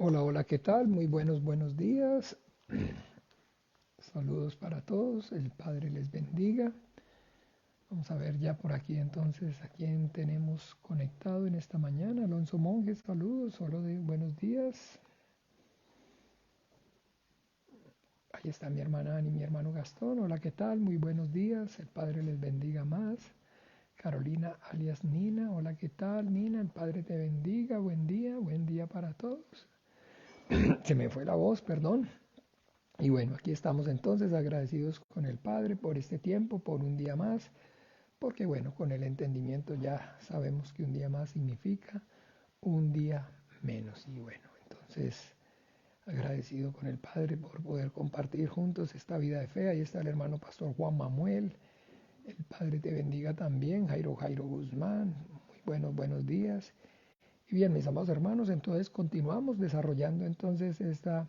Hola, hola, ¿qué tal? Muy buenos días. Saludos para todos. El Padre les bendiga. Vamos a ver ya por aquí entonces a quién tenemos conectado en esta mañana. Alonso Monjes, saludos. Solo de buenos días. Ahí está mi hermana Ani y mi hermano Gastón. Hola, ¿qué tal? Muy buenos días. El Padre les bendiga más. Carolina alias Nina. Hola, ¿qué tal, Nina? El Padre te bendiga. Buen día para todos. Se me fue la voz, perdón. Y bueno, aquí estamos entonces agradecidos con el Padre por este tiempo, por un día más, porque bueno, con el entendimiento ya sabemos que un día más significa un día menos. Y bueno, entonces agradecido con el Padre por poder compartir juntos esta vida de fe. Ahí está el hermano pastor Juan Manuel. El Padre te bendiga también, Jairo Guzmán. Muy buenos días. Y bien, mis amados hermanos, entonces continuamos desarrollando entonces esta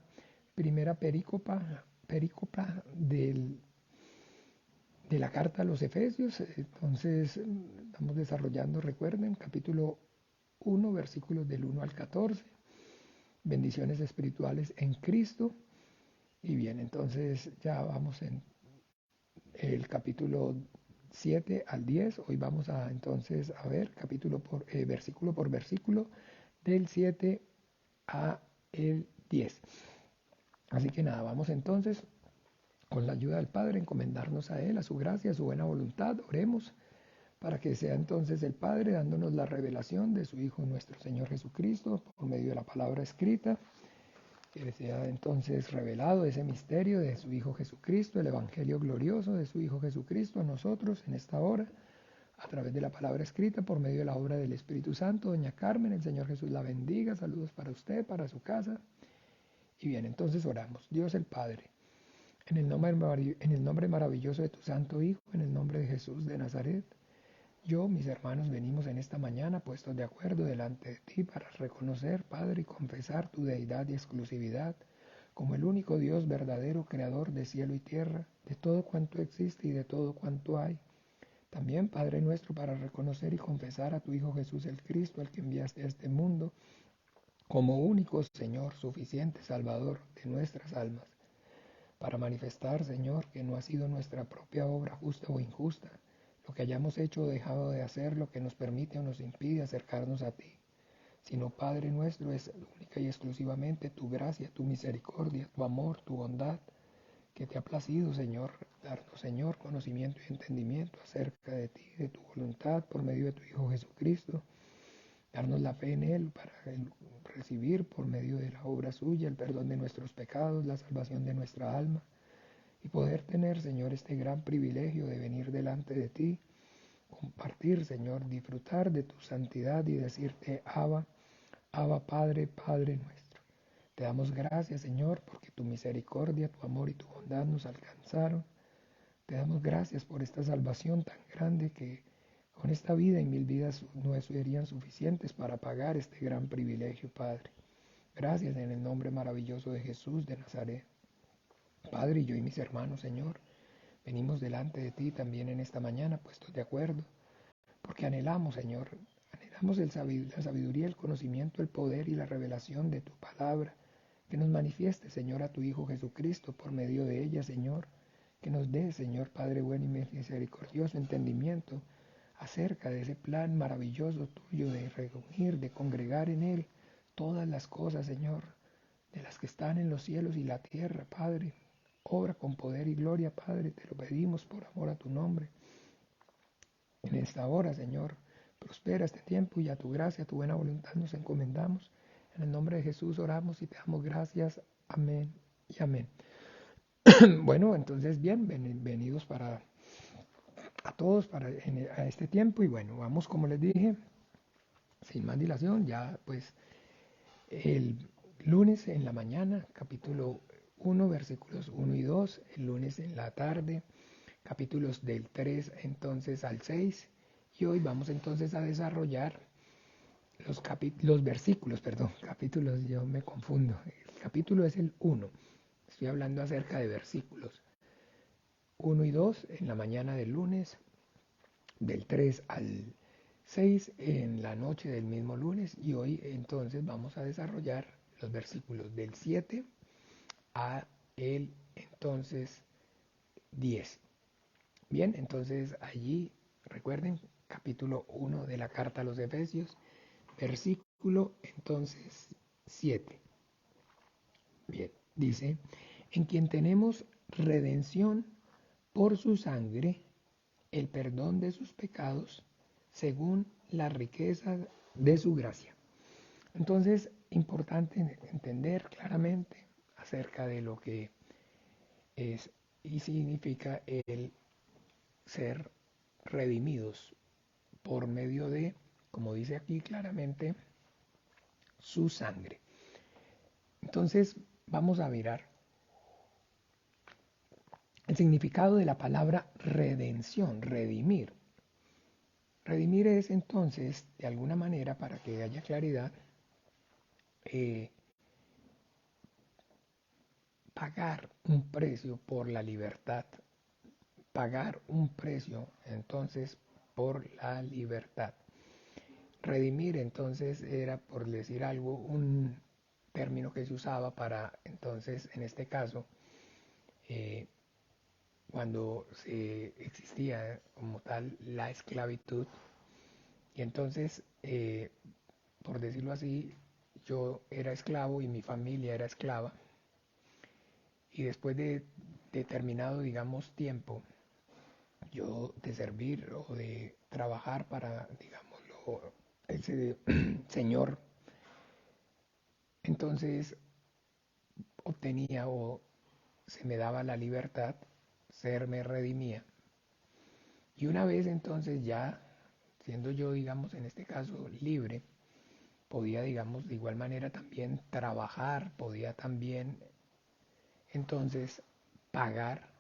primera perícopa de la carta a los Efesios. Entonces, estamos desarrollando, recuerden, capítulo 1, versículos del 1 al 14, bendiciones espirituales en Cristo. Y bien, entonces ya vamos en el capítulo 7 al 10. Hoy vamos a entonces a ver versículo por versículo del 7 a el 10. Así que nada, vamos entonces con la ayuda del Padre, encomendarnos a Él, a su gracia, a su buena voluntad. Oremos para que sea entonces el Padre dándonos la revelación de su Hijo nuestro Señor Jesucristo por medio de la palabra escrita, que sea entonces revelado ese misterio de su Hijo Jesucristo, el Evangelio glorioso de su Hijo Jesucristo a nosotros en esta hora, a través de la palabra escrita por medio de la obra del Espíritu Santo. Doña Carmen, el Señor Jesús la bendiga. Saludos para usted, para su casa. Y bien, entonces oramos. Dios el Padre, en el nombre maravilloso de tu Santo Hijo, en el nombre de Jesús de Nazaret, yo, mis hermanos, venimos en esta mañana puestos de acuerdo delante de ti para reconocer, Padre, y confesar tu deidad y exclusividad como el único Dios verdadero, creador de cielo y tierra, de todo cuanto existe y de todo cuanto hay. También, Padre nuestro, para reconocer y confesar a tu Hijo Jesús el Cristo, al que enviaste a este mundo, como único Señor, suficiente Salvador de nuestras almas, para manifestar, Señor, que no ha sido nuestra propia obra justa o injusta, lo que hayamos hecho o dejado de hacer, lo que nos permite o nos impide acercarnos a ti, sino, Padre nuestro, es única y exclusivamente tu gracia, tu misericordia, tu amor, tu bondad, que te ha placido, Señor, darnos, Señor, conocimiento y entendimiento acerca de ti, de tu voluntad, por medio de tu Hijo Jesucristo, darnos la fe en Él para recibir por medio de la obra suya el perdón de nuestros pecados, la salvación de nuestra alma, y poder tener, Señor, este gran privilegio de venir delante de ti, compartir, Señor, disfrutar de tu santidad y decirte, Abba, Abba Padre, Padre nuestro. Te damos gracias, Señor, porque tu misericordia, tu amor y tu bondad nos alcanzaron. Te damos gracias por esta salvación tan grande que con esta vida y 1000 vidas no serían suficientes para pagar este gran privilegio, Padre. Gracias en el nombre maravilloso de Jesús de Nazaret. Padre, yo y mis hermanos, Señor, venimos delante de ti también en esta mañana, puestos de acuerdo, porque anhelamos, Señor, anhelamos la sabiduría, el conocimiento, el poder y la revelación de tu palabra, que nos manifieste, Señor, a tu Hijo Jesucristo por medio de ella, Señor, que nos dé, Señor, Padre bueno y misericordioso, entendimiento acerca de ese plan maravilloso tuyo de reunir, de congregar en él todas las cosas, Señor, de las que están en los cielos y la tierra, Padre. Obra con poder y gloria, Padre, te lo pedimos por amor a tu nombre. En esta hora, Señor, prospera este tiempo y a tu gracia, a tu buena voluntad nos encomendamos. En el nombre de Jesús oramos y te damos gracias. Amén y amén. Bueno, entonces bien, bienvenidos a todos a este tiempo y bueno, vamos como les dije, sin más dilación, ya pues el lunes en la mañana, capítulo 1, versículos 1 y 2, el lunes en la tarde, capítulos del 3 entonces al 6, y hoy vamos entonces a desarrollar los versículos, perdón, capítulos, yo me confundo, el capítulo es el 1, estoy hablando acerca de versículos 1 y 2 en la mañana del lunes, del 3 al 6 en la noche del mismo lunes, y hoy entonces vamos a desarrollar los versículos del 7 a el entonces 10. Bien, entonces allí recuerden capítulo 1 de la carta a los Efesios, versículo entonces 7. Bien, dice, en quien tenemos redención por su sangre, el perdón de sus pecados, según la riqueza de su gracia. Entonces, importante entender claramente acerca de lo que es y significa el ser redimidos por medio de, como dice aquí claramente, su sangre. Entonces, vamos a mirar el significado de la palabra redención, redimir. Redimir es entonces, de alguna manera, para que haya claridad, pagar un precio por la libertad. Pagar un precio entonces por la libertad. Redimir entonces era, por decir algo, un término que se usaba para entonces, en este caso, cuando existía como tal la esclavitud. Y entonces, por decirlo así, yo era esclavo y mi familia era esclava. Y después de determinado, digamos, tiempo, yo de servir o de trabajar para, digámoslo, ese señor, entonces obtenía o se me daba la libertad, ser me redimía. Y una vez entonces ya, siendo yo, digamos, en este caso libre, podía, digamos, de igual manera también trabajar, podía también entonces pagar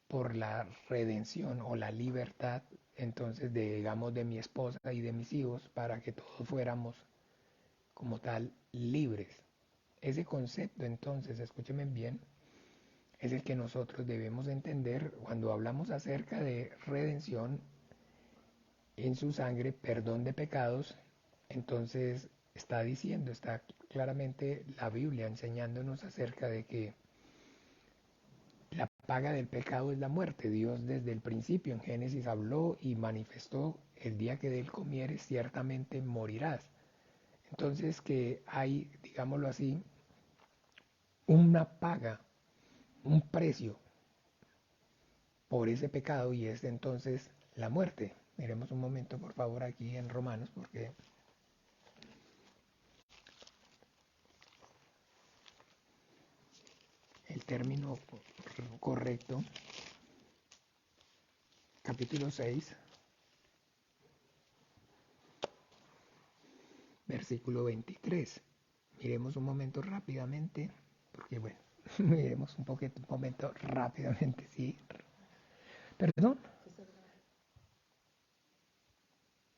por la redención o la libertad entonces de, digamos, de mi esposa y de mis hijos para que todos fuéramos como tal libres. Ese concepto entonces, escúchenme bien, es el que nosotros debemos entender cuando hablamos acerca de redención en su sangre, perdón de pecados. Entonces está diciendo, está claramente la Biblia enseñándonos acerca de que la paga del pecado es la muerte. Dios desde el principio en Génesis habló y manifestó: el día que de él comieres ciertamente morirás. Entonces que hay, digámoslo así, una paga, un precio por ese pecado, y es entonces la muerte. Miremos un momento por favor aquí en Romanos, porque el término correcto, capítulo 6, versículo 23. Miremos un momento rápidamente, porque bueno, miremos un momento rápidamente, sí. ¿Perdón?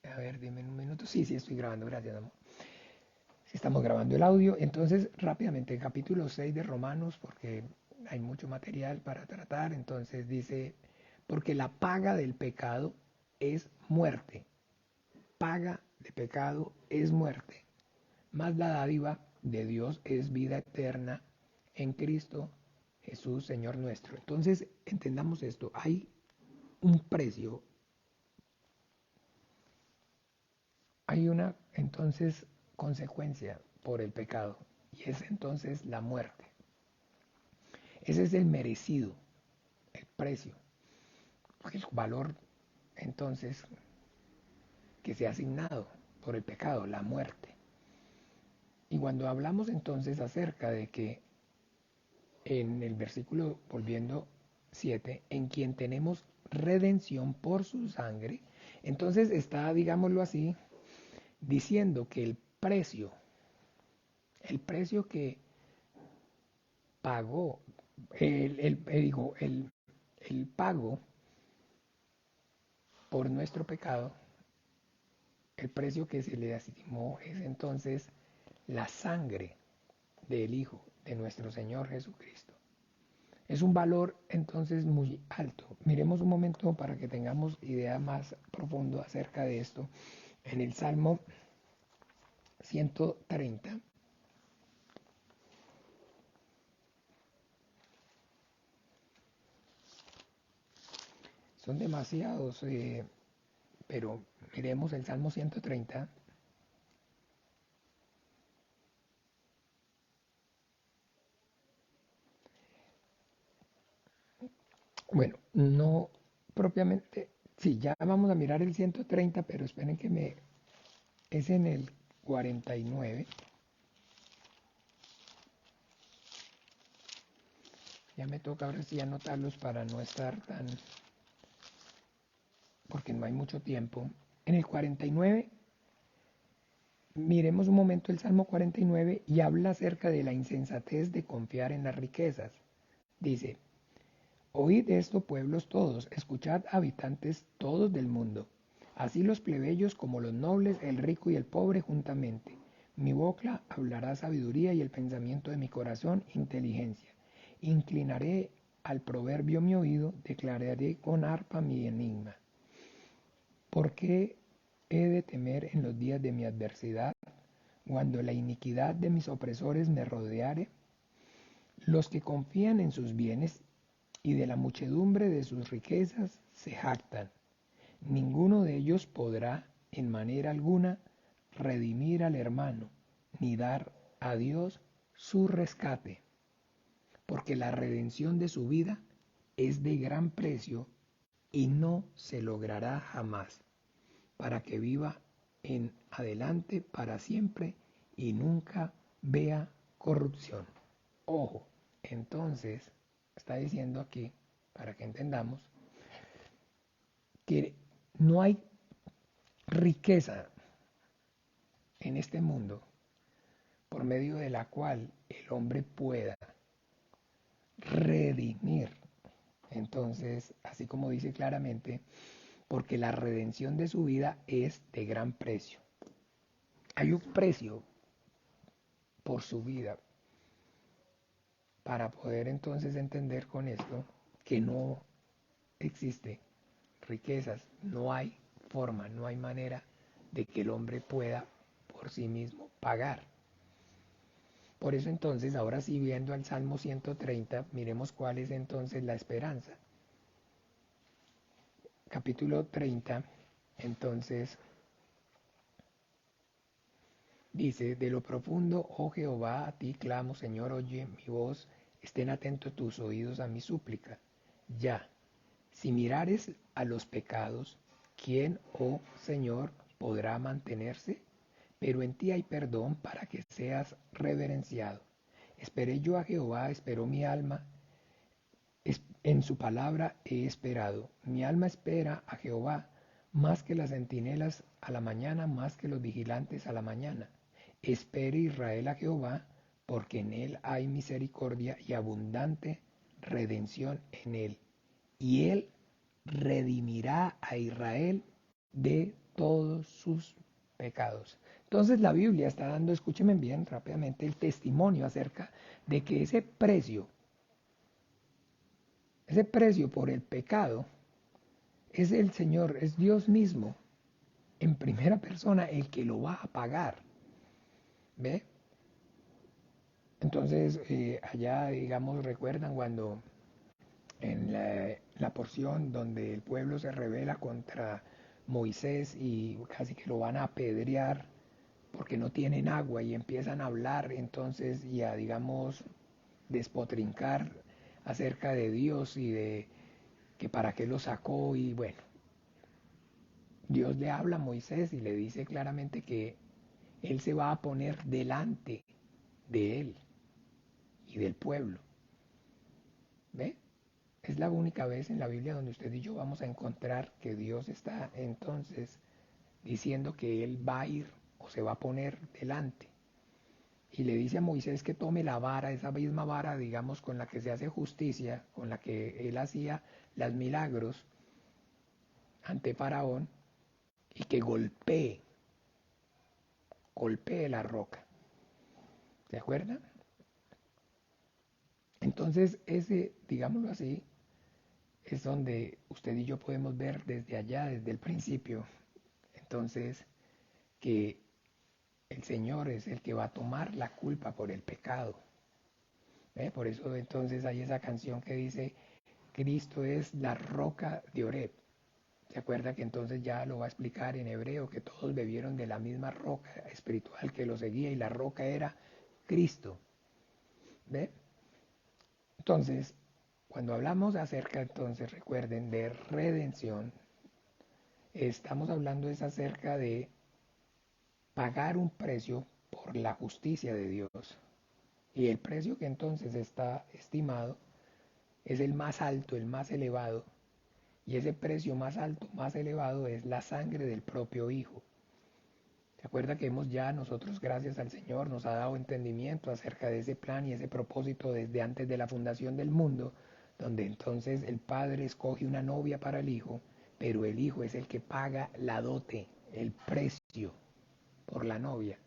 A ver, dime un minuto. Sí, sí, estoy grabando, gracias, amor. Sí, estamos grabando el audio. Entonces, rápidamente, capítulo 6 de Romanos, porque hay mucho material para tratar. Entonces dice, porque la paga del pecado es muerte. Paga de pecado es muerte. Mas la dádiva de Dios es vida eterna en Cristo Jesús, Señor nuestro. Entonces, entendamos esto. Hay un precio. Hay una, entonces, consecuencia por el pecado. Y es entonces la muerte. Ese es el merecido, el precio, el valor entonces que se ha asignado por el pecado, la muerte. Y cuando hablamos entonces acerca de que en el versículo, volviendo 7, en quien tenemos redención por su sangre, entonces está, digámoslo así, diciendo que el precio que pagó, el pago por nuestro pecado, el precio que se le asignó es entonces la sangre del Hijo de nuestro Señor Jesucristo. Es un valor entonces muy alto. Miremos un momento para que tengamos idea más profundo acerca de esto. En el Salmo 130, son demasiados, pero miremos el Salmo 130. Bueno, no propiamente, sí, ya vamos a mirar el 130, pero esperen que es en el 49. Ya me toca ahora sí anotarlos para no estar tan, porque no hay mucho tiempo. En el 49, miremos un momento el Salmo 49 y habla acerca de la insensatez de confiar en las riquezas. Dice, oíd esto pueblos todos, escuchad habitantes todos del mundo, así los plebeyos como los nobles, el rico y el pobre juntamente. Mi boca hablará sabiduría y el pensamiento de mi corazón inteligencia. Inclinaré al proverbio mi oído, declararé con arpa mi enigma. ¿Por qué he de temer en los días de mi adversidad, cuando la iniquidad de mis opresores me rodeare? Los que confían en sus bienes y de la muchedumbre de sus riquezas se jactan. Ninguno de ellos podrá en manera alguna redimir al hermano, ni dar a Dios su rescate, porque la redención de su vida es de gran precio y no se logrará jamás, para que viva en adelante para siempre y nunca vea corrupción. Ojo, entonces está diciendo aquí, para que entendamos, que no hay riqueza en este mundo por medio de la cual el hombre pueda redimir. Entonces, así como dice claramente, porque la redención de su vida es de gran precio. Hay un precio por su vida para poder entonces entender con esto que no existe riquezas, no hay forma, no hay manera de que el hombre pueda por sí mismo pagar. Por eso entonces, ahora sí viendo al Salmo 130, miremos cuál es entonces la esperanza. Capítulo 30, entonces dice, de lo profundo, oh Jehová, a ti clamo, Señor, oye mi voz, estén atentos tus oídos a mi súplica. Ya, si mirares a los pecados, ¿quién, oh Señor, podrá mantenerse? Pero en ti hay perdón para que seas reverenciado. Esperé yo a Jehová, esperó mi alma, en su palabra he esperado. Mi alma espera a Jehová más que las centinelas a la mañana, más que los vigilantes a la mañana. Espere Israel a Jehová, porque en él hay misericordia y abundante redención en él. Y él redimirá a Israel de todos sus pecados. Entonces la Biblia está dando, escúchenme bien rápidamente, el testimonio acerca de que ese precio por el pecado es el Señor, es Dios mismo, en primera persona, el que lo va a pagar. ¿Ve? Entonces, allá, digamos, recuerdan cuando en la porción donde el pueblo se rebela contra Moisés y casi que lo van a apedrear porque no tienen agua y empiezan a hablar entonces y a, digamos, despotrincar acerca de Dios y de que para qué lo sacó y bueno, Dios le habla a Moisés y le dice claramente que él se va a poner delante de él y del pueblo. ¿Ve? Es la única vez en la Biblia donde usted y yo vamos a encontrar que Dios está entonces diciendo que él va a ir o se va a poner delante. Y le dice a Moisés que tome la vara, esa misma vara, digamos, con la que se hace justicia, con la que él hacía los milagros ante Faraón, y que golpee la roca. ¿Se acuerdan? Entonces ese, digámoslo así, es donde usted y yo podemos ver desde allá, desde el principio, entonces, que el Señor es el que va a tomar la culpa por el pecado. ¿Ve? Por eso entonces hay esa canción que dice, Cristo es la roca de Oreb. ¿Se acuerda que entonces ya lo va a explicar en hebreo, que todos bebieron de la misma roca espiritual que lo seguía y la roca era Cristo? ¿Ve? Entonces, cuando hablamos acerca, entonces recuerden, de redención, estamos hablando es acerca de pagar un precio por la justicia de Dios. Y el precio que entonces está estimado es el más alto, el más elevado. Y ese precio más alto, más elevado es la sangre del propio Hijo. ¿Se acuerda que hemos ya nosotros, gracias al Señor, nos ha dado entendimiento acerca de ese plan y ese propósito desde antes de la fundación del mundo, donde entonces el Padre escoge una novia para el Hijo, pero el Hijo es el que paga la dote, el precio por la novia?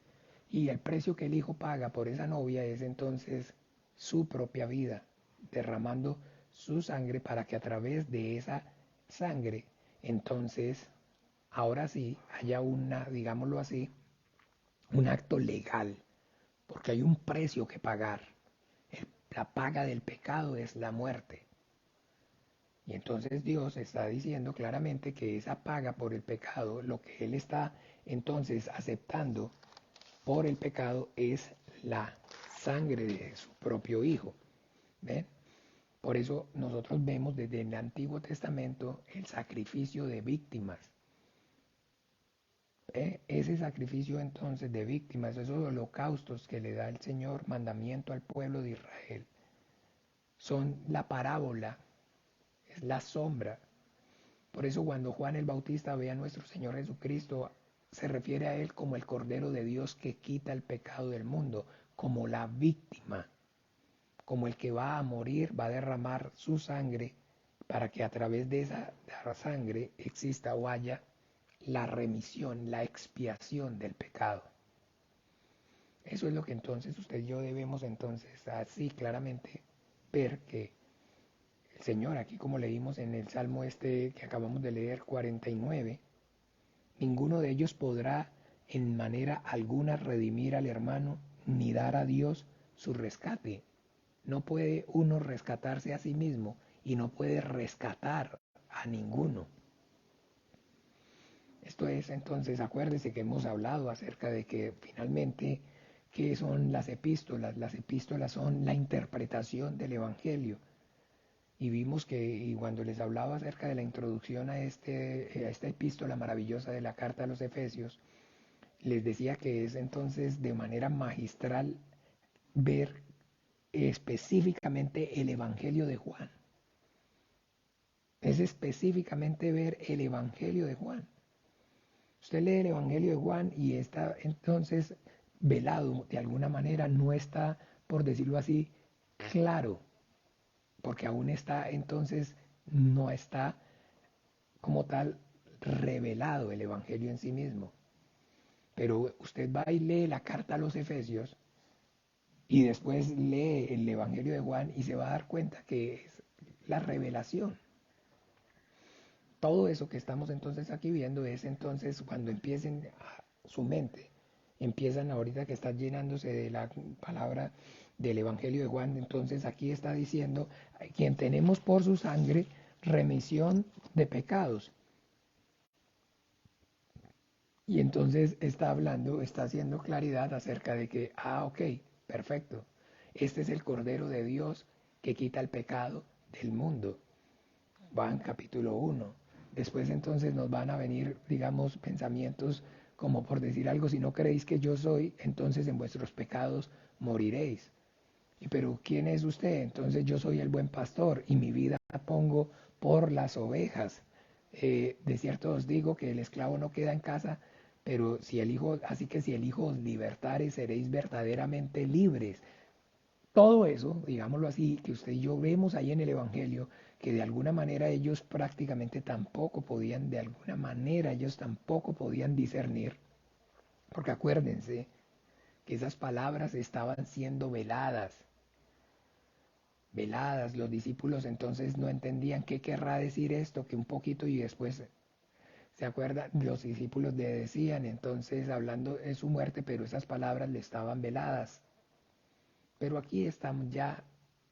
Y el precio que el Hijo paga por esa novia es entonces su propia vida, derramando su sangre para que a través de esa sangre, entonces, ahora sí, haya una, digámoslo así, un acto legal, porque hay un precio que pagar. La paga del pecado es la muerte. Y entonces Dios está diciendo claramente que esa paga por el pecado, lo que Él está entonces aceptando por el pecado es la sangre de su propio Hijo. ¿Ven? Por eso nosotros vemos desde el Antiguo Testamento el sacrificio de víctimas. Ese sacrificio entonces de víctimas, esos holocaustos que le da el Señor mandamiento al pueblo de Israel, son la parábola, es la sombra. Por eso cuando Juan el Bautista ve a nuestro Señor Jesucristo, se refiere a Él como el Cordero de Dios que quita el pecado del mundo, como la víctima, como el que va a morir, va a derramar su sangre para que a través de esa sangre exista o haya la remisión, la expiación del pecado. Eso es lo que entonces usted y yo debemos entonces así claramente ver que el Señor, aquí como leímos en el Salmo este que acabamos de leer, 49, ninguno de ellos podrá en manera alguna redimir al hermano ni dar a Dios su rescate. No puede uno rescatarse a sí mismo y no puede rescatar a ninguno. Esto es, entonces, acuérdese que hemos hablado acerca de que finalmente, ¿qué son las epístolas? Las epístolas son la interpretación del Evangelio. Y vimos que y cuando les hablaba acerca de la introducción a esta epístola maravillosa de la carta a los Efesios, les decía que es entonces de manera magistral ver específicamente el Evangelio de Juan. Es específicamente ver el Evangelio de Juan. Usted lee el Evangelio de Juan y está entonces velado de alguna manera, no está, por decirlo así, claro, porque aún está entonces, no está como tal revelado el Evangelio en sí mismo. Pero usted va y lee la carta a los Efesios y después lee el Evangelio de Juan y se va a dar cuenta que es la revelación. Todo eso que estamos entonces aquí viendo es entonces cuando empiecen su mente, empiezan ahorita que está llenándose de la palabra del Evangelio de Juan, entonces aquí está diciendo, quien tenemos por su sangre remisión de pecados. Y entonces está hablando, está haciendo claridad acerca de que, ok, perfecto, este es el Cordero de Dios que quita el pecado del mundo. Juan capítulo 1. Después entonces nos van a venir, digamos, pensamientos como por decir algo, si no creéis que yo soy, entonces en vuestros pecados moriréis. Y pero ¿quién es usted? Entonces yo soy el buen pastor y mi vida la pongo por las ovejas. De cierto os digo que el esclavo no queda en casa, pero si el Hijo, así que si el Hijo os libertare, seréis verdaderamente libres. Todo eso, digámoslo así, que usted y yo vemos ahí en el Evangelio, que de alguna manera ellos prácticamente tampoco podían, de alguna manera ellos tampoco podían discernir, porque acuérdense que esas palabras estaban siendo veladas, veladas, los discípulos entonces no entendían qué querrá decir esto, que un poquito y después, ¿se acuerdan? Los discípulos le decían entonces hablando de su muerte, pero esas palabras le estaban veladas. Pero aquí estamos ya,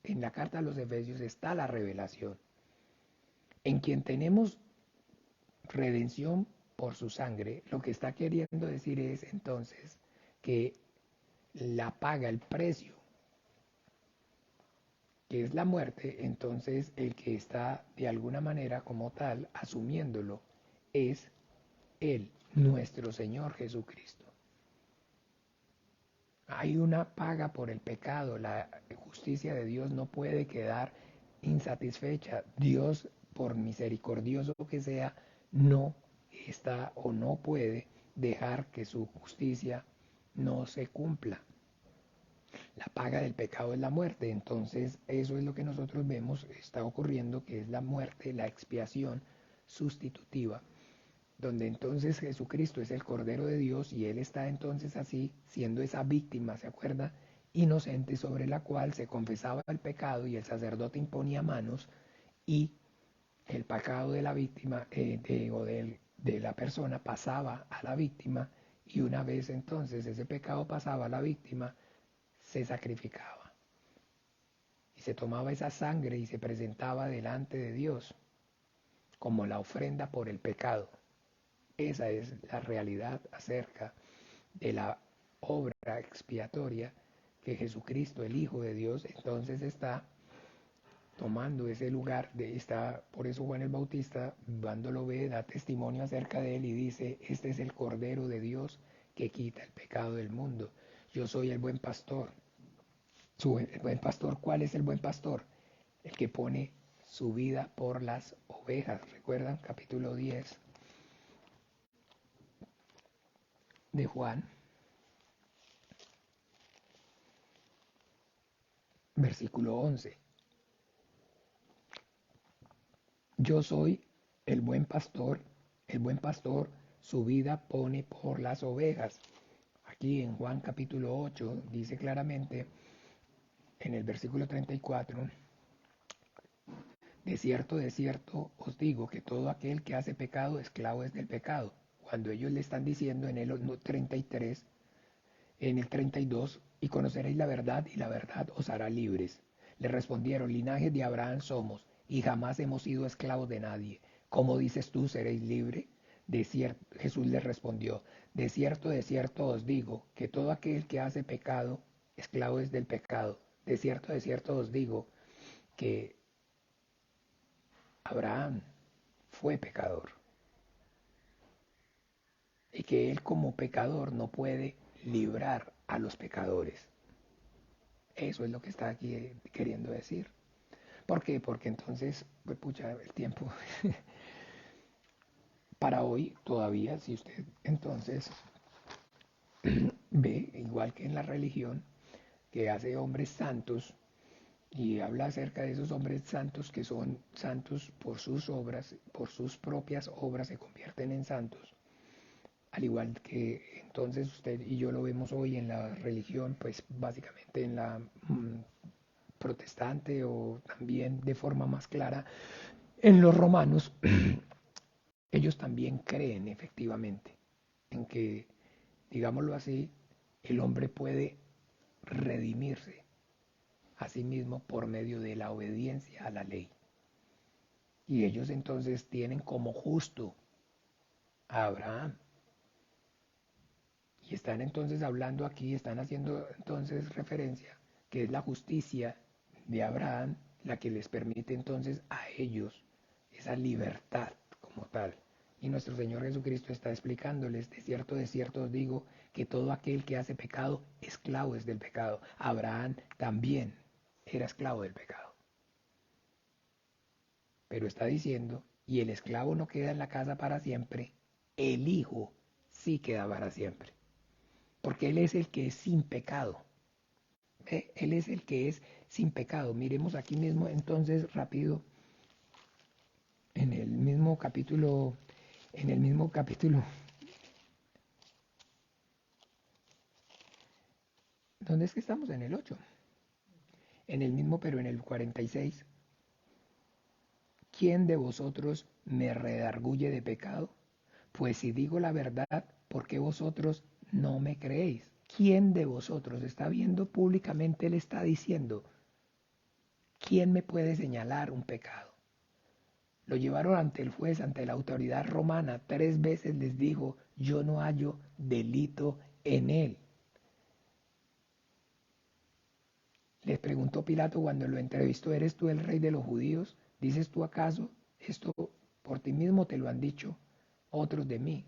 en la carta a los Efesios está la revelación. en quien tenemos redención por su sangre, lo que está queriendo decir es entonces que la paga, el precio, que es la muerte, entonces el que está de alguna manera como tal asumiéndolo es Él, nuestro Señor Jesucristo. Hay una paga por el pecado, la justicia de Dios no puede quedar insatisfecha. Dios, por misericordioso que sea, no está o no puede dejar que su justicia no se cumpla. La paga del pecado es la muerte, entonces eso es lo que nosotros vemos está ocurriendo, que es la muerte, la expiación sustitutiva, donde entonces Jesucristo es el Cordero de Dios y Él está entonces así, siendo esa víctima, ¿se acuerda? Inocente, sobre la cual se confesaba el pecado y el sacerdote imponía manos y el pecado de la víctima de la persona pasaba a la víctima, y una vez entonces ese pecado pasaba a la víctima, se sacrificaba y se tomaba esa sangre y se presentaba delante de Dios como la ofrenda por el pecado. Esa es la realidad acerca de la obra expiatoria que Jesucristo, el Hijo de Dios, entonces está tomando ese lugar, por eso Juan el Bautista, cuando lo ve, da testimonio acerca de él y dice, este es el Cordero de Dios que quita el pecado del mundo. Yo soy el buen pastor. El buen pastor, ¿cuál es el buen pastor? El que pone su vida por las ovejas. ¿Recuerdan? Capítulo 10 de Juan, versículo 11. Yo soy el buen pastor su vida pone por las ovejas. Aquí en Juan capítulo 8 dice claramente en el versículo 34, de cierto os digo que todo aquel que hace pecado, esclavo es del pecado. Cuando ellos le están diciendo en el 33, en el 32, y conoceréis la verdad y la verdad os hará libres. Le respondieron, linaje de Abraham somos y jamás hemos sido esclavos de nadie. ¿Cómo dices tú seréis libre? Jesús les respondió, de cierto os digo que todo aquel que hace pecado, esclavo es del pecado. De cierto os digo que Abraham fue pecador y que él como pecador no puede librar a los pecadores. Eso es lo que está aquí queriendo decir. ¿Por qué? Porque entonces, pues pucha, el tiempo para hoy todavía, si usted entonces ve, igual que en la religión, que hace hombres santos y habla acerca de esos hombres santos que son santos por sus obras, por sus propias obras se convierten en santos. Al igual que entonces usted y yo lo vemos hoy en la religión, pues básicamente en la protestante o también de forma más clara en los romanos, ellos también creen efectivamente en que, digámoslo así, el hombre puede redimirse a sí mismo por medio de la obediencia a la ley. Y ellos entonces tienen como justo a Abraham. Y están entonces hablando aquí, están haciendo entonces referencia, que es la justicia de Abraham la que les permite entonces a ellos esa libertad como tal. Y nuestro Señor Jesucristo está explicándoles, de cierto os digo, que todo aquel que hace pecado, esclavo es del pecado. Abraham también era esclavo del pecado. Pero está diciendo, y el esclavo no queda en la casa para siempre, el hijo sí queda para siempre. Porque Él es el que es sin pecado. Él es el que es sin pecado. Miremos aquí mismo entonces rápido en el mismo capítulo, ¿dónde es que estamos? En el 8. En el mismo, pero en el 46. ¿Quién de vosotros me redarguye de pecado? Pues si digo la verdad, ¿por qué vosotros no me creéis? ¿Quién de vosotros está viendo públicamente? Él está diciendo, ¿quién me puede señalar un pecado? Lo llevaron ante el juez, ante la autoridad romana. 3 veces les dijo, yo no hallo delito en él. Les preguntó Pilato cuando lo entrevistó, ¿eres tú el rey de los judíos? ¿Dices tú acaso esto por ti mismo te lo han dicho otros de mí?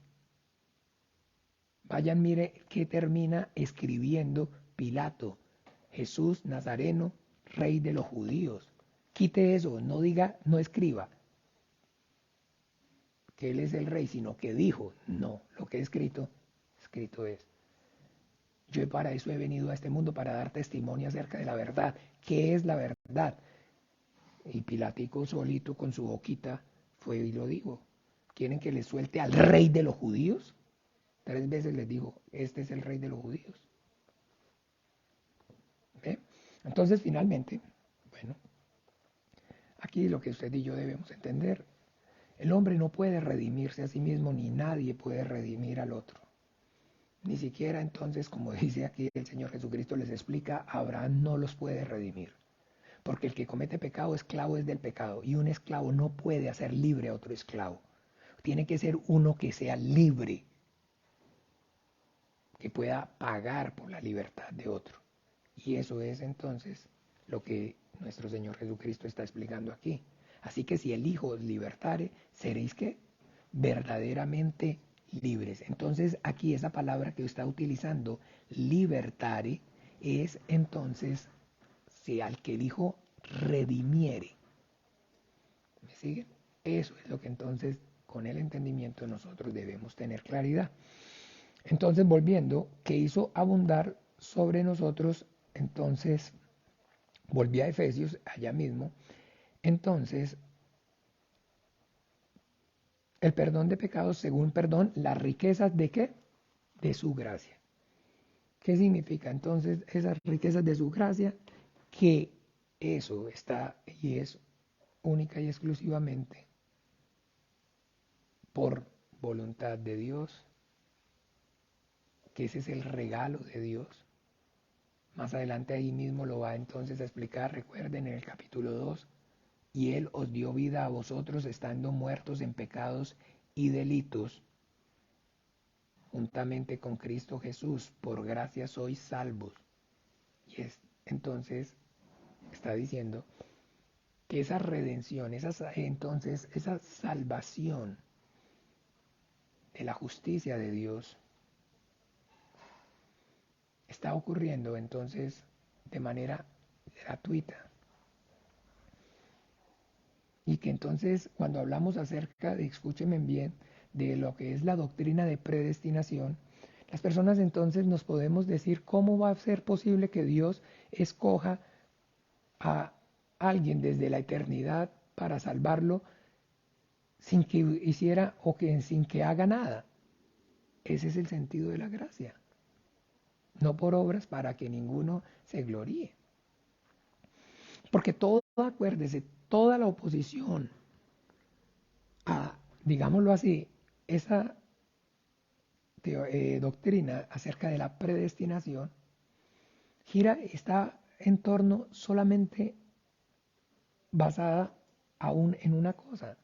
Vayan, mire que termina escribiendo Pilato, Jesús Nazareno, rey de los judíos. Quite eso, no diga, no escriba que él es el rey, sino que dijo, no, lo que he escrito, escrito es. Yo para eso he venido a este mundo, para dar testimonio acerca de la verdad. ¿Qué es la verdad? Y Pilatico solito con su boquita fue y lo dijo. ¿Quieren que le suelte al rey de los judíos? 3 veces les dijo, este es el rey de los judíos. ¿Ve? Entonces finalmente, bueno, aquí lo que usted y yo debemos entender, el hombre no puede redimirse a sí mismo, ni nadie puede redimir al otro. Ni siquiera entonces, como dice aquí el Señor Jesucristo les explica, Abraham no los puede redimir. Porque el que comete pecado, esclavo es del pecado. Y un esclavo no puede hacer libre a otro esclavo. Tiene que ser uno que sea libre, que pueda pagar por la libertad de otro. Y eso es entonces lo que nuestro Señor Jesucristo está explicando aquí. Así que si el Hijo os libertare, seréis que verdaderamente libres. Entonces aquí esa palabra que está utilizando, libertare, es entonces si al que dijo redimiere. ¿Me siguen? Eso es lo que entonces con el entendimiento nosotros debemos tener claridad. Entonces volviendo, que hizo abundar sobre nosotros, entonces volví a Efesios, allá mismo, entonces el perdón de pecados según perdón, las riquezas de qué? De su gracia. ¿Qué significa entonces esas riquezas de su gracia? Que eso está y es única y exclusivamente por voluntad de Dios, que ese es el regalo de Dios. Más adelante ahí mismo lo va entonces a explicar, recuerden en el capítulo 2, y Él os dio vida a vosotros estando muertos en pecados y delitos, juntamente con Cristo Jesús, por gracia sois salvos. Y es entonces, está diciendo que esa redención, entonces esa salvación de la justicia de Dios, está ocurriendo entonces de manera gratuita. Y que entonces cuando hablamos acerca de, escúchenme bien, de lo que es la doctrina de predestinación, las personas entonces nos podemos decir cómo va a ser posible que Dios escoja a alguien desde la eternidad para salvarlo sin que hiciera o que sin que haga nada. Ese es el sentido de la gracia. No por obras para que ninguno se gloríe. Porque todo, acuérdese, toda la oposición a, digámoslo así, esa doctrina acerca de la predestinación está en torno solamente basada aún en una cosa,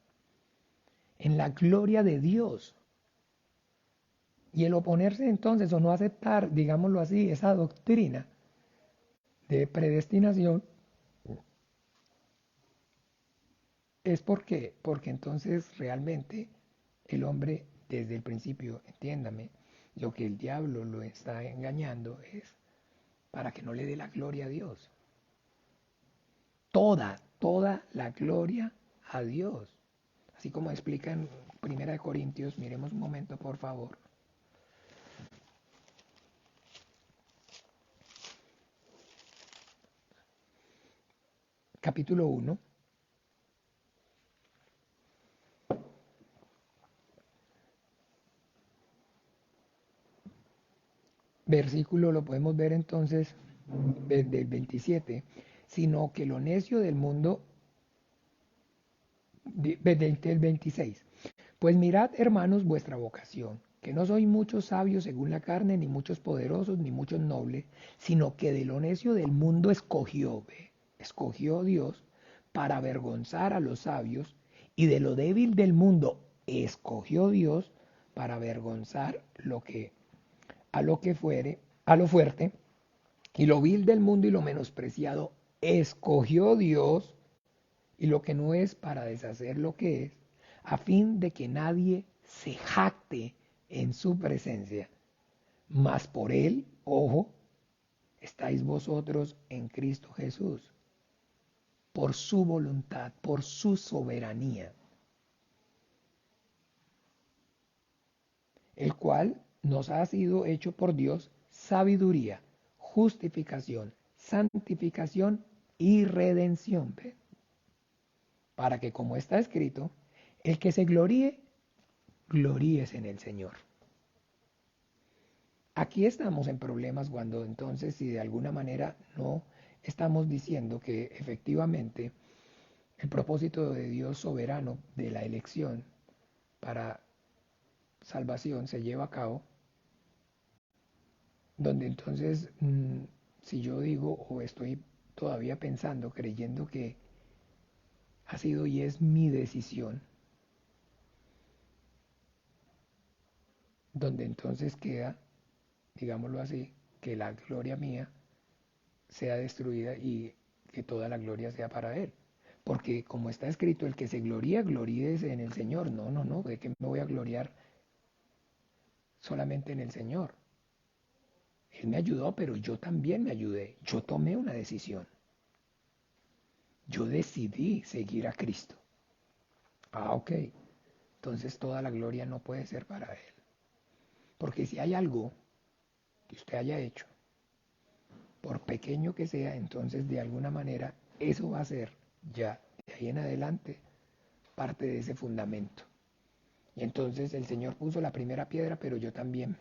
en la gloria de Dios. Y el oponerse entonces o no aceptar, digámoslo así, esa doctrina de predestinación es porque entonces realmente el hombre desde el principio, entiéndame, lo que el diablo lo está engañando es para que no le dé la gloria a Dios. Toda la gloria a Dios. Así como explica en 1 Corintios, miremos un momento por favor. Capítulo 1. Versículo lo podemos ver entonces del 27, sino que lo necio del mundo, del 26. Pues mirad, hermanos, vuestra vocación, que no sois muchos sabios según la carne, ni muchos poderosos, ni muchos nobles, sino que de lo necio del mundo escogió Dios para avergonzar a los sabios, y de lo débil del mundo escogió Dios para avergonzar a lo fuerte, y lo vil del mundo y lo menospreciado escogió Dios, y lo que no es para deshacer lo que es, a fin de que nadie se jacte en su presencia. Mas por él, ojo, estáis vosotros en Cristo Jesús, por su voluntad, por su soberanía, el cual nos ha sido hecho por Dios sabiduría, justificación, santificación y redención. ¿Ve? Para que, como está escrito, el que se gloríe, gloríese en el Señor. Aquí estamos en problemas cuando entonces, si de alguna manera no estamos diciendo que efectivamente el propósito de Dios soberano de la elección para salvación se lleva a cabo, donde entonces, si yo digo o estoy todavía pensando, creyendo que ha sido y es mi decisión, donde entonces queda, digámoslo así, que la gloria mía sea destruida y que toda la gloria sea para Él. Porque como está escrito, el que se gloría, gloríese en el Señor. No, no, no, ¿de qué me voy a gloriar solamente en el Señor? Él me ayudó, pero yo también me ayudé. Yo tomé una decisión. Yo decidí seguir a Cristo. Ah, ok. Entonces toda la gloria no puede ser para Él. Porque si hay algo que usted haya hecho, por pequeño que sea, entonces de alguna manera eso va a ser ya de ahí en adelante parte de ese fundamento. Y entonces el Señor puso la primera piedra, pero yo también.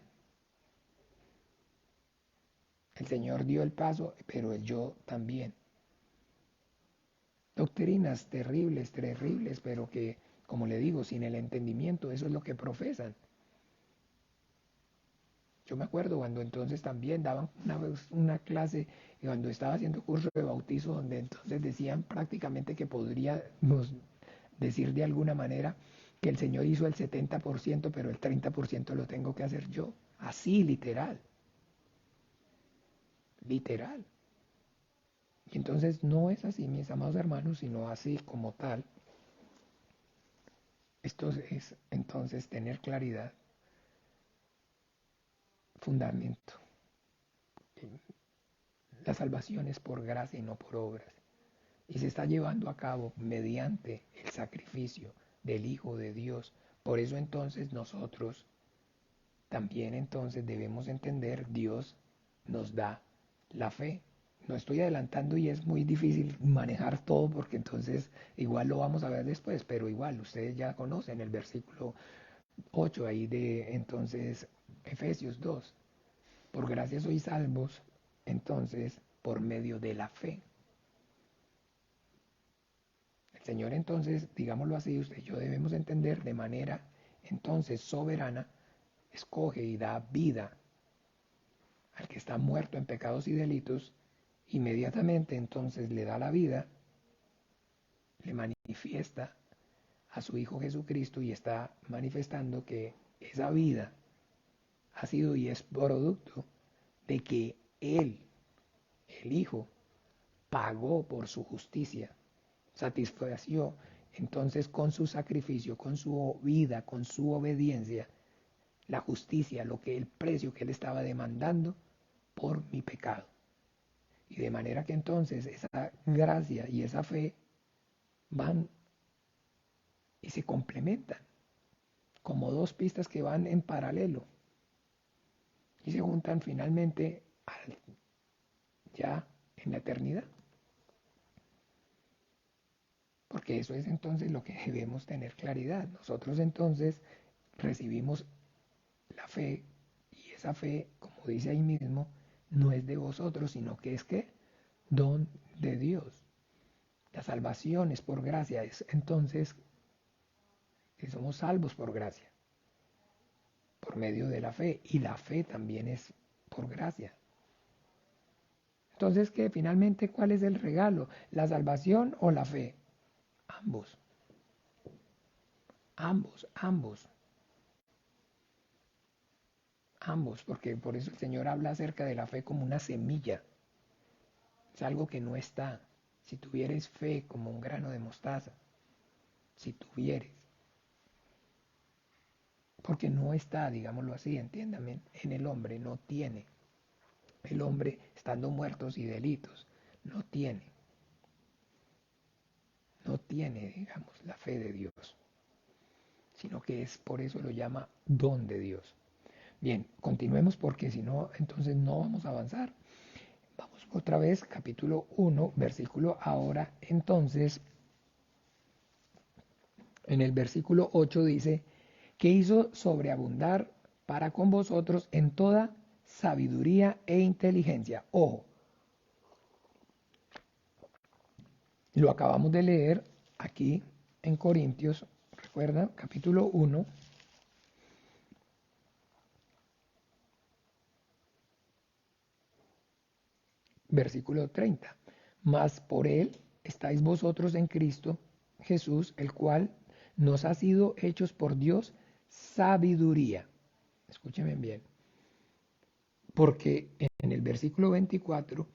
El Señor dio el paso, pero yo también. Doctrinas terribles, terribles, pero que, como le digo, sin el entendimiento, eso es lo que profesan. Yo me acuerdo cuando entonces también daban una clase y cuando estaba haciendo curso de bautizo, donde entonces decían prácticamente que podríamos decir de alguna manera que el Señor hizo el 70%, pero el 30% lo tengo que hacer yo. Así, literal. Literal. Y entonces no es así, mis amados hermanos, sino así como tal. Esto es entonces tener claridad, fundamento. La salvación es por gracia y no por obras. Y se está llevando a cabo mediante el sacrificio del Hijo de Dios. Por eso entonces nosotros también entonces debemos entender, Dios nos da la fe. No estoy adelantando y es muy difícil manejar todo porque entonces igual lo vamos a ver después, pero igual ustedes ya conocen el versículo 8 ahí de entonces Efesios 2. Por gracia sois salvos entonces por medio de la fe. El Señor entonces, digámoslo así, usted y yo debemos entender de manera entonces soberana, escoge y da vida al que está muerto en pecados y delitos, inmediatamente entonces le da la vida, le manifiesta a su Hijo Jesucristo y está manifestando que esa vida ha sido y es producto de que Él, el Hijo, pagó por su justicia, satisfació entonces con su sacrificio, con su vida, con su obediencia, la justicia, el precio que Él estaba demandando por mi pecado. Y de manera que entonces esa gracia y esa fe van y se complementan como dos pistas que van en paralelo y se juntan finalmente ya en la eternidad. Porque eso es entonces lo que debemos tener claridad. Nosotros entonces recibimos la fe y esa fe, como dice ahí mismo, no es de vosotros, sino que es que don de Dios. La salvación es por gracia, es entonces que somos salvos por gracia, por medio de la fe, y la fe también es por gracia. Entonces, ¿qué? Finalmente, ¿cuál es el regalo? ¿La salvación o la fe? Ambos. ambos, porque por eso el Señor habla acerca de la fe como una semilla. Es algo que no está. Si tuvieres fe como un grano de mostaza, si tuvieres, porque no está, digámoslo así, entiéndame, en el hombre no tiene. El hombre, estando muertos y delitos, no tiene, digamos, la fe de Dios, sino que es por eso lo llama don de Dios. Bien, continuemos porque si no, entonces no vamos a avanzar. Vamos otra vez, capítulo 1, versículo ahora, entonces, en el versículo 8 dice, que hizo sobreabundar para con vosotros en toda sabiduría e inteligencia. Ojo, lo acabamos de leer aquí en Corintios, recuerda, capítulo 1, versículo 30. Mas por él estáis vosotros en Cristo Jesús, el cual nos ha sido hechos por Dios sabiduría. Escúchenme bien. Porque en el versículo 24,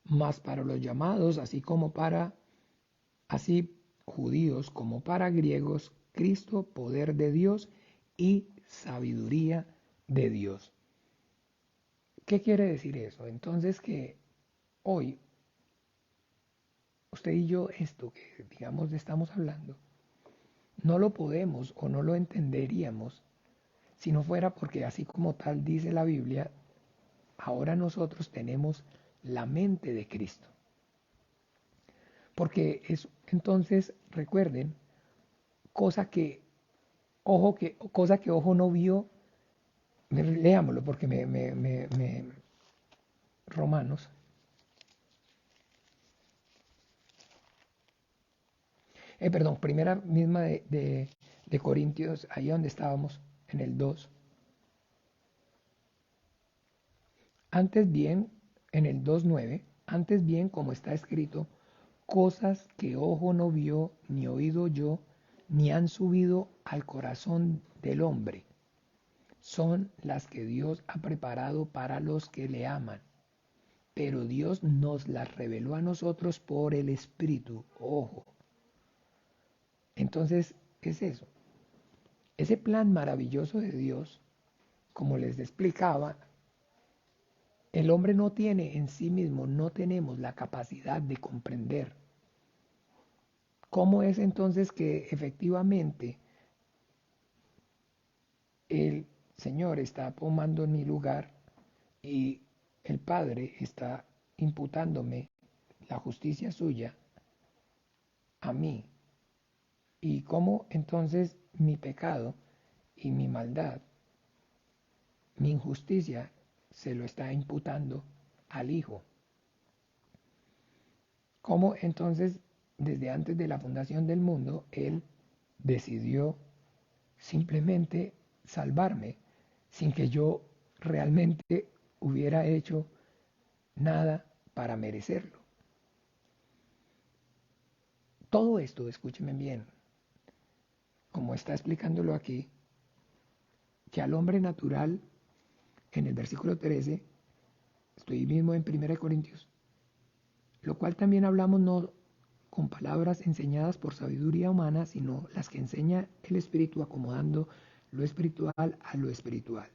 más para los llamados, así judíos como para griegos, Cristo, poder de Dios y sabiduría de Dios. ¿Qué quiere decir eso? Entonces que hoy, usted y yo, esto que digamos estamos hablando, no lo podemos o no lo entenderíamos si no fuera porque así como tal dice la Biblia, ahora nosotros tenemos la mente de Cristo. Porque es, entonces, recuerden, cosa que ojo no vio, leámoslo porque Romanos, perdón, primera misma de Corintios, ahí donde estábamos, en el 2. Antes bien, en el 2:9, antes bien, como está escrito, cosas que ojo no vio, ni oído yo, ni han subido al corazón del hombre, son las que Dios ha preparado para los que le aman. Pero Dios nos las reveló a nosotros por el Espíritu. Ojo. Entonces, es eso. Ese plan maravilloso de Dios, como les explicaba, el hombre no tiene en sí mismo, no tenemos la capacidad de comprender. ¿Cómo es entonces que efectivamente el Señor está tomando mi lugar y el Padre está imputándome la justicia suya a mí? ¿Y cómo entonces mi pecado y mi maldad, mi injusticia, se lo está imputando al Hijo? ¿Cómo entonces desde antes de la fundación del mundo Él decidió simplemente salvarme sin que yo realmente hubiera hecho nada para merecerlo? Todo esto, escúchenme bien, como está explicándolo aquí, que al hombre natural, en el versículo 13, estoy mismo en 1 Corintios, lo cual también hablamos no con palabras enseñadas por sabiduría humana, sino las que enseña el Espíritu, acomodando lo espiritual a lo espiritual.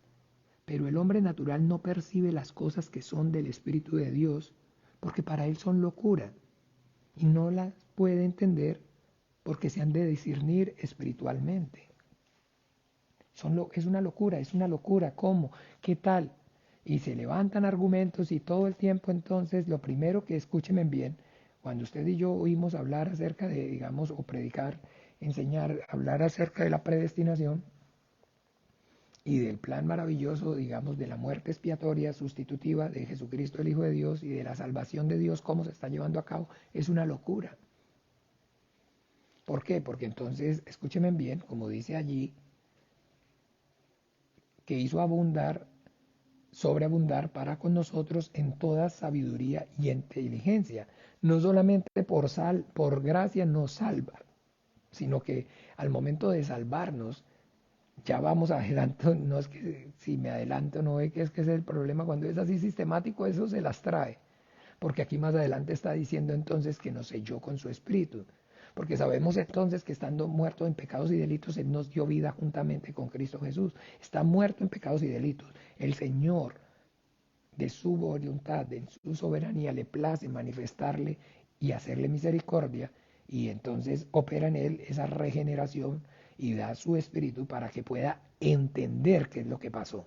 Pero el hombre natural no percibe las cosas que son del Espíritu de Dios, porque para él son locura, y no las puede entender porque se han de discernir espiritualmente. Es una locura, ¿cómo? ¿Qué tal? Y se levantan argumentos y todo el tiempo entonces lo primero que escúchenme bien, cuando usted y yo oímos hablar acerca de, digamos, o predicar, enseñar, hablar acerca de la predestinación y del plan maravilloso, digamos, de la muerte expiatoria sustitutiva de Jesucristo el Hijo de Dios y de la salvación de Dios, cómo se está llevando a cabo, es una locura. ¿Por qué? Porque entonces, escúchenme bien, como dice allí, que hizo sobreabundar para con nosotros en toda sabiduría y inteligencia. No solamente por gracia nos salva, sino que al momento de salvarnos, ya vamos adelanto, no es que si me adelanto, no ve que es el problema, cuando es así sistemático, eso se las trae, porque aquí más adelante está diciendo entonces que nos selló con su espíritu, porque sabemos entonces que estando muerto en pecados y delitos, Él nos dio vida juntamente con Cristo Jesús, está muerto en pecados y delitos, el Señor de su voluntad, de su soberanía, le place manifestarle y hacerle misericordia, y entonces opera en él esa regeneración y da su espíritu para que pueda entender qué es lo que pasó.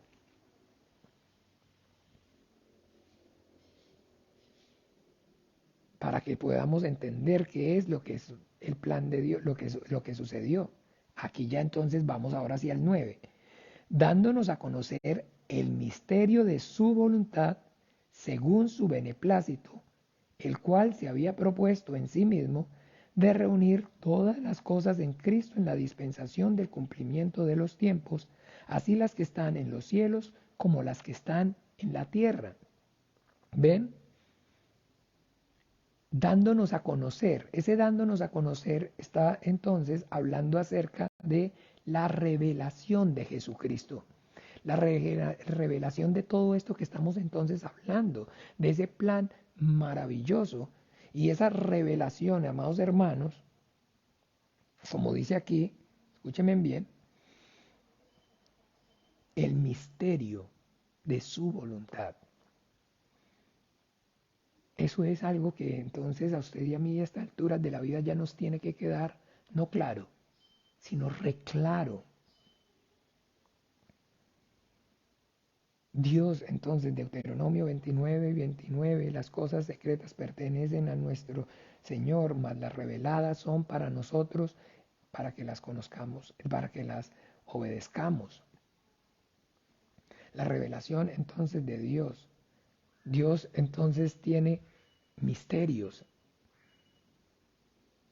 Para que podamos entender qué es lo que es el plan de Dios, lo que sucedió. Aquí ya entonces vamos ahora hacia el 9, dándonos a conocer el misterio de su voluntad según su beneplácito, el cual se había propuesto en sí mismo de reunir todas las cosas en Cristo en la dispensación del cumplimiento de los tiempos, así las que están en los cielos como las que están en la tierra. ¿Ven? Dándonos a conocer. Ese dándonos a conocer está entonces hablando acerca de la revelación de Jesucristo. La revelación de todo esto que estamos entonces hablando, de ese plan maravilloso. Y esa revelación, amados hermanos, como dice aquí, escúchenme bien, el misterio de su voluntad. Eso es algo que entonces a usted y a mí a esta altura de la vida ya nos tiene que quedar no claro, sino reclaro. Dios, entonces, Deuteronomio 29 y 29, las cosas secretas pertenecen a nuestro Señor, mas las reveladas son para nosotros, para que las conozcamos, para que las obedezcamos. La revelación entonces de Dios. Dios entonces tiene misterios.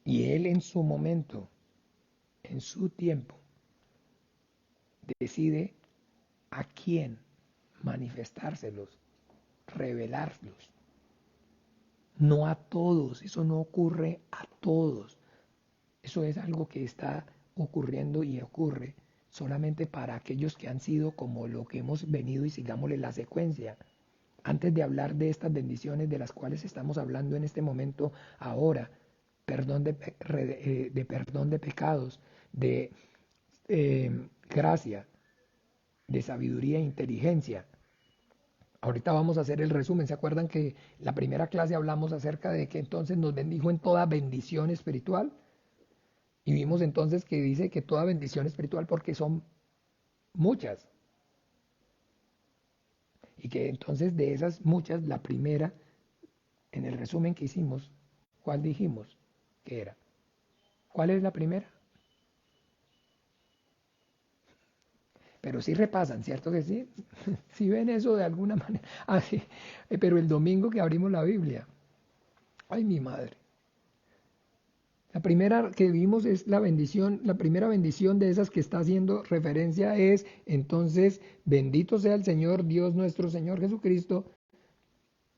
Y Él en su momento, en su tiempo, decide a quién manifestárselos, revelarlos. No a todos, eso no ocurre a todos. Eso es algo que está ocurriendo y ocurre solamente para aquellos que han sido como lo que hemos venido y sigámosle la secuencia. Antes de hablar de estas bendiciones de las cuales estamos hablando en este momento ahora, perdón de perdón de pecados, de gracia, de sabiduría e inteligencia. Ahorita vamos a hacer el resumen. ¿Se acuerdan que la primera clase hablamos acerca de que entonces nos bendijo en toda bendición espiritual? Y vimos entonces que dice que toda bendición espiritual porque son muchas. Y que entonces de esas muchas, la primera, en el resumen que hicimos, ¿cuál dijimos que era? ¿Cuál es la primera? Pero sí repasan, ¿cierto que sí? Sí ven eso de alguna manera. Ah, sí. Pero el domingo que abrimos la Biblia, ay mi madre. La primera que vimos es la bendición, la primera bendición de esas que está haciendo referencia es, entonces, bendito sea el Señor, Dios nuestro Señor Jesucristo,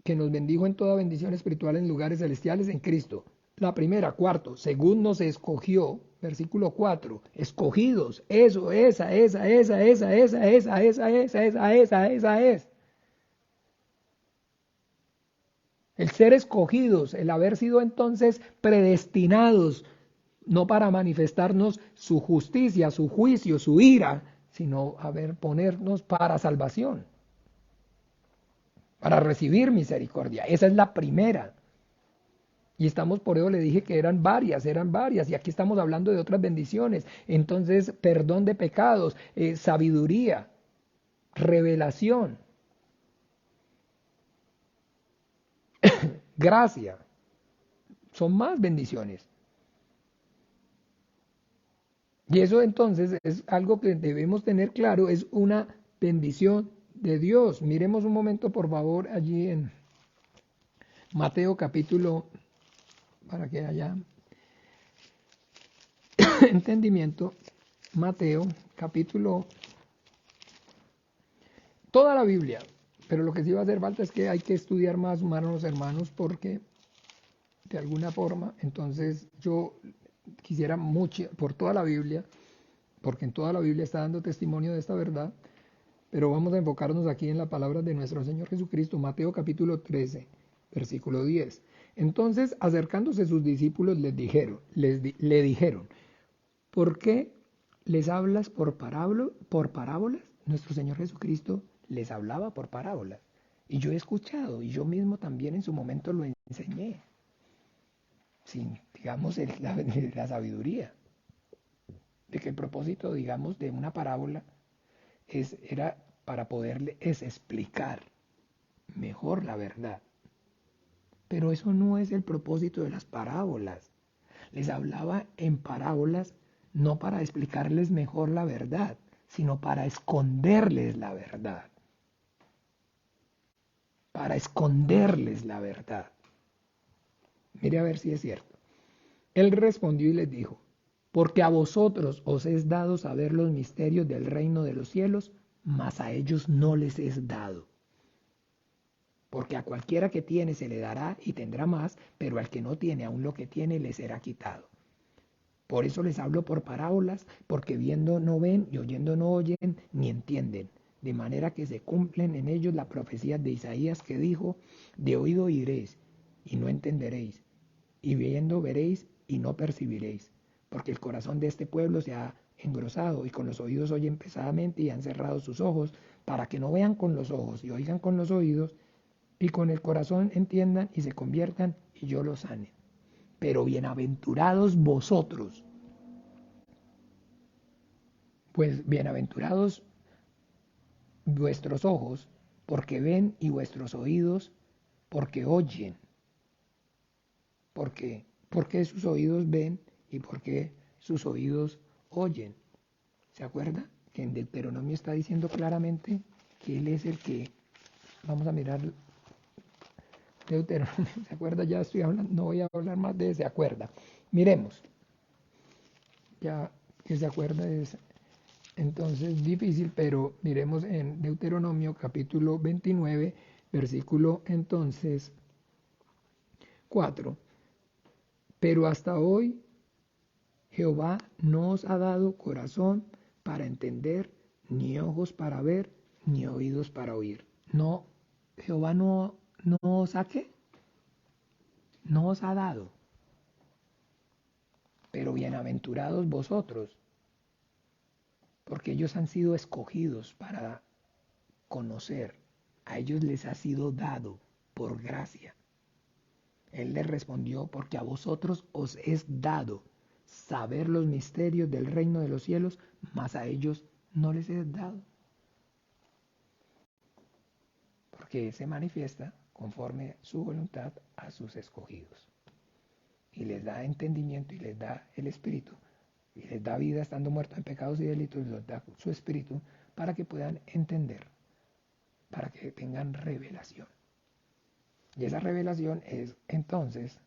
que nos bendijo en toda bendición espiritual en lugares celestiales en Cristo. La primera, cuarto, según nos escogió, versículo 4, escogidos, eso, esa es. El ser escogidos, el haber sido entonces predestinados, no para manifestarnos su justicia, su juicio, su ira, sino ponernos para salvación, para recibir misericordia. Esa es la primera. Y estamos, por eso le dije que eran varias, y aquí estamos hablando de otras bendiciones. Entonces, perdón de pecados, sabiduría, revelación, gracia, son más bendiciones. Y eso entonces es algo que debemos tener claro, es una bendición de Dios. Miremos un momento, por favor, allí en Mateo capítulo, para que haya entendimiento, Mateo capítulo, toda la Biblia, pero lo que sí va a hacer falta es que hay que estudiar más, hermanos, porque de alguna forma, entonces yo quisiera mucho, por toda la Biblia, porque en toda la Biblia está dando testimonio de esta verdad, pero vamos a enfocarnos aquí en la palabra de nuestro Señor Jesucristo, Mateo capítulo 13, versículo 10. Entonces, acercándose sus discípulos, le dijeron, ¿por qué les hablas por parábolas? Nuestro Señor Jesucristo les hablaba por parábolas. Y yo he escuchado, y yo mismo también en su momento lo enseñé, sin, digamos, la sabiduría, de que el propósito, digamos, de una parábola era para poderles explicar mejor la verdad. Pero eso no es el propósito de las parábolas. Les hablaba en parábolas no para explicarles mejor la verdad, sino para esconderles la verdad. Para esconderles la verdad. Mire a ver si es cierto. Él respondió y les dijo, porque a vosotros os es dado saber los misterios del reino de los cielos, mas a ellos no les es dado. Porque a cualquiera que tiene se le dará y tendrá más, pero al que no tiene aún lo que tiene le será quitado. Por eso les hablo por parábolas, porque viendo no ven y oyendo no oyen ni entienden. De manera que se cumplen en ellos las profecías de Isaías que dijo, de oído oiréis y no entenderéis, y viendo veréis y no percibiréis. Porque el corazón de este pueblo se ha engrosado y con los oídos oyen pesadamente y han cerrado sus ojos para que no vean con los ojos y oigan con los oídos y con el corazón entiendan y se conviertan y yo los sane. Pero bienaventurados vosotros, pues bienaventurados vuestros ojos, porque ven y vuestros oídos, porque oyen. Porque sus oídos ven y porque sus oídos oyen. ¿Se acuerda? Que en Deuteronomio está diciendo claramente que Él es el que, vamos a mirar Deuteronomio, ¿se acuerda? Ya estoy hablando, no voy a hablar más de ¿se acuerda? Miremos, ya que se acuerda es entonces difícil, pero miremos en Deuteronomio capítulo 29, versículo entonces 4. Pero hasta hoy Jehová no os ha dado corazón para entender, ni ojos para ver, ni oídos para oír. No, Jehová no os ha ¿qué? No os ha dado. Pero bienaventurados vosotros, porque ellos han sido escogidos para conocer. A ellos les ha sido dado por gracia. Él les respondió, porque a vosotros os es dado saber los misterios del reino de los cielos, mas a ellos no les es dado. Porque se manifiesta conforme su voluntad a sus escogidos. Y les da entendimiento y les da el espíritu. Y les da vida estando muertos en pecados y delitos, les da su espíritu para que puedan entender, para que tengan revelación. Y esa revelación es entonces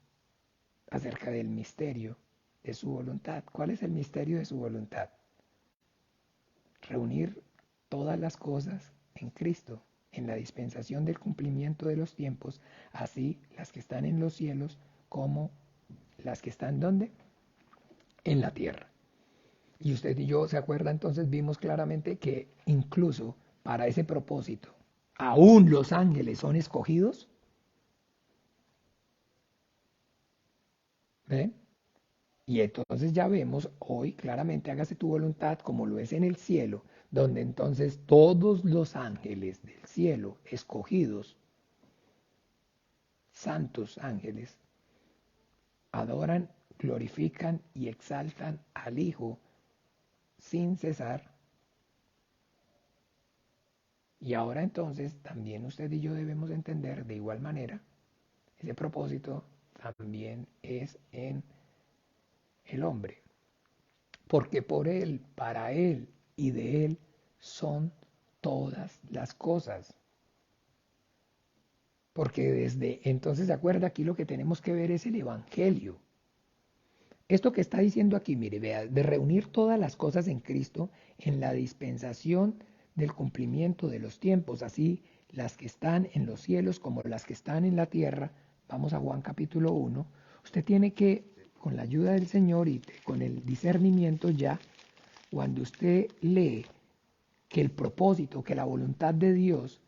acerca del misterio de su voluntad. ¿Cuál es el misterio de su voluntad? Reunir todas las cosas en Cristo, en la dispensación del cumplimiento de los tiempos, así las que están en los cielos como las que están ¿dónde? En la tierra. Y usted y yo, ¿se acuerda? Entonces vimos claramente que incluso para ese propósito, aún los ángeles son escogidos. ¿Ven? Y entonces ya vemos hoy claramente, hágase tu voluntad como lo es en el cielo, donde entonces todos los ángeles del cielo, escogidos, santos ángeles, adoran, glorifican y exaltan al Hijo sin cesar. Y ahora entonces también usted y yo debemos entender de igual manera, ese propósito también es en el hombre. Porque por Él, para Él y de Él son todas las cosas. Porque desde entonces, ¿se acuerda? Aquí lo que tenemos que ver es el Evangelio. Esto que está diciendo aquí, mire, vea, de reunir todas las cosas en Cristo en la dispensación del cumplimiento de los tiempos, así las que están en los cielos como las que están en la tierra. Vamos a Juan capítulo 1. Usted tiene que con la ayuda del Señor y con el discernimiento ya, cuando usted lee que el propósito, que la voluntad de Dios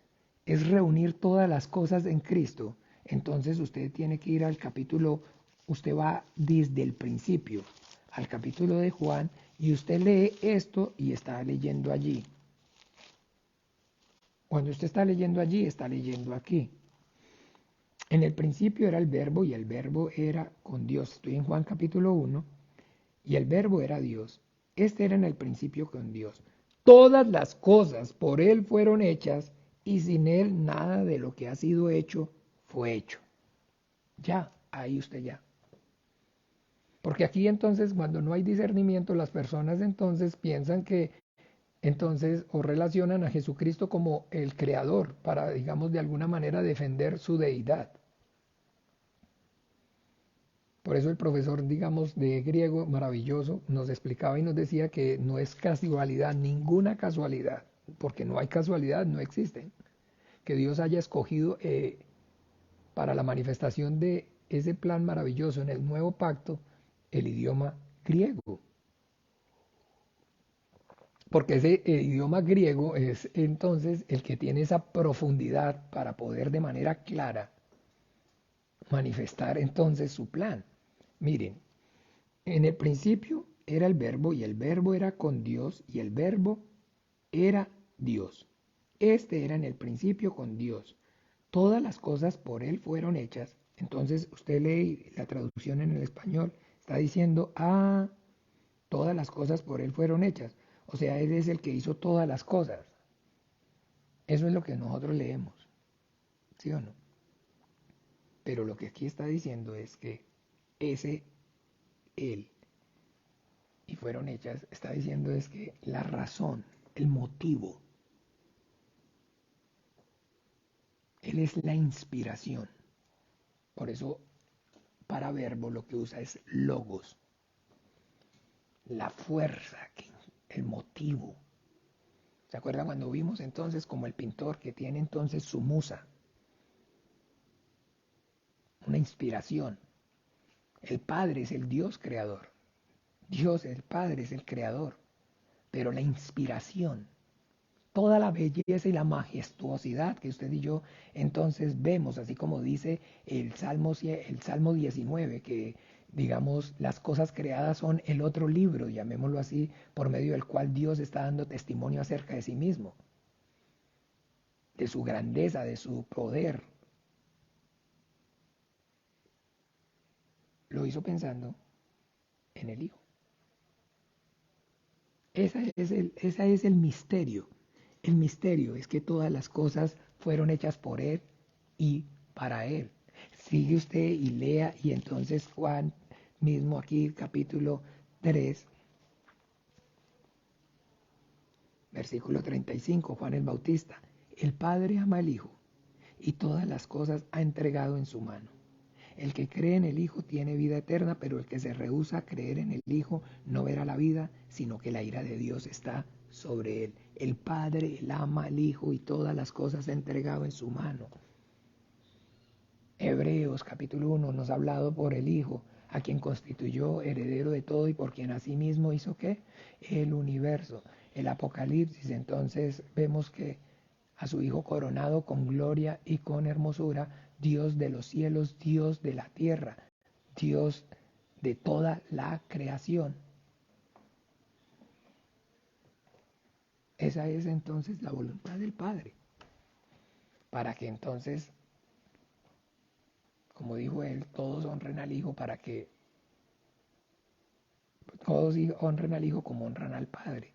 es reunir todas las cosas en Cristo, entonces usted tiene que ir al capítulo, usted va desde el principio al capítulo de Juan y usted lee esto y está leyendo allí. Cuando usted está leyendo allí, está leyendo aquí. En el principio era el verbo y el verbo era con Dios. Estoy en Juan capítulo 1 y el verbo era Dios. Este era en el principio con Dios. Todas las cosas por Él fueron hechas y sin Él nada de lo que ha sido hecho fue hecho. Ya, ahí usted ya. Porque aquí entonces cuando no hay discernimiento, las personas entonces piensan que entonces o relacionan a Jesucristo como el creador para, digamos, de alguna manera defender su deidad. Por eso el profesor, digamos, de griego maravilloso nos explicaba y nos decía que no es casualidad, ninguna casualidad, porque no hay casualidad, no existe, que Dios haya escogido para la manifestación de ese plan maravilloso en el nuevo pacto el idioma griego. Porque ese idioma griego es entonces el que tiene esa profundidad para poder de manera clara manifestar entonces su plan. Miren, en el principio era el verbo y el verbo era con Dios y el verbo era Dios. Este era en el principio con Dios. Todas las cosas por Él fueron hechas. Entonces usted lee la traducción en el español, está diciendo, todas las cosas por Él fueron hechas. O sea, Él es el que hizo todas las cosas. Eso es lo que nosotros leemos, ¿sí o no? Pero lo que aquí está diciendo es que ese Él y fueron hechas, está diciendo es que la razón, el motivo, Él es la inspiración. Por eso, para verbo lo que usa es logos, la fuerza, el motivo. ¿Se acuerdan cuando vimos entonces como el pintor que tiene entonces su musa? Una inspiración. El Padre es el Dios creador. Dios, el Padre, es el creador. Pero la inspiración, toda la belleza y la majestuosidad que usted y yo entonces vemos, así como dice el Salmo 19, que digamos las cosas creadas son el otro libro, llamémoslo así, por medio del cual Dios está dando testimonio acerca de sí mismo, de su grandeza, de su poder. Lo hizo pensando en el Hijo. Ese es el misterio. El misterio es que todas las cosas fueron hechas por Él y para Él. Sigue usted y lea y entonces Juan mismo aquí capítulo 3, versículo 35, Juan el Bautista. El Padre ama al Hijo y todas las cosas ha entregado en su mano. El que cree en el Hijo tiene vida eterna, pero el que se rehúsa a creer en el Hijo no verá la vida, sino que la ira de Dios está sobre él. El Padre, él ama al Hijo y todas las cosas ha entregado en su mano. Hebreos capítulo 1 nos ha hablado por el Hijo, a quien constituyó heredero de todo y por quien asimismo hizo ¿qué? El universo. El Apocalipsis, entonces vemos que a su Hijo coronado con gloria y con hermosura, Dios de los cielos, Dios de la tierra, Dios de toda la creación. Esa es entonces la voluntad del Padre, para que entonces, como dijo él, todos honren al Hijo, para que todos honren al Hijo como honran al Padre.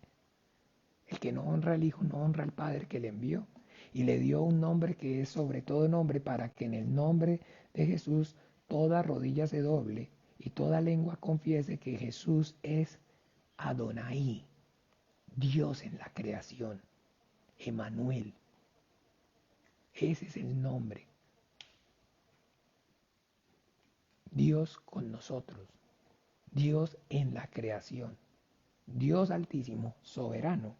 El que no honra al Hijo no honra al Padre que le envió. Y le dio un nombre que es sobre todo nombre, para que en el nombre de Jesús toda rodilla se doble y toda lengua confiese que Jesús es Adonai, Dios en la creación, Emanuel. Ese es el nombre. Dios con nosotros, Dios en la creación, Dios altísimo, soberano.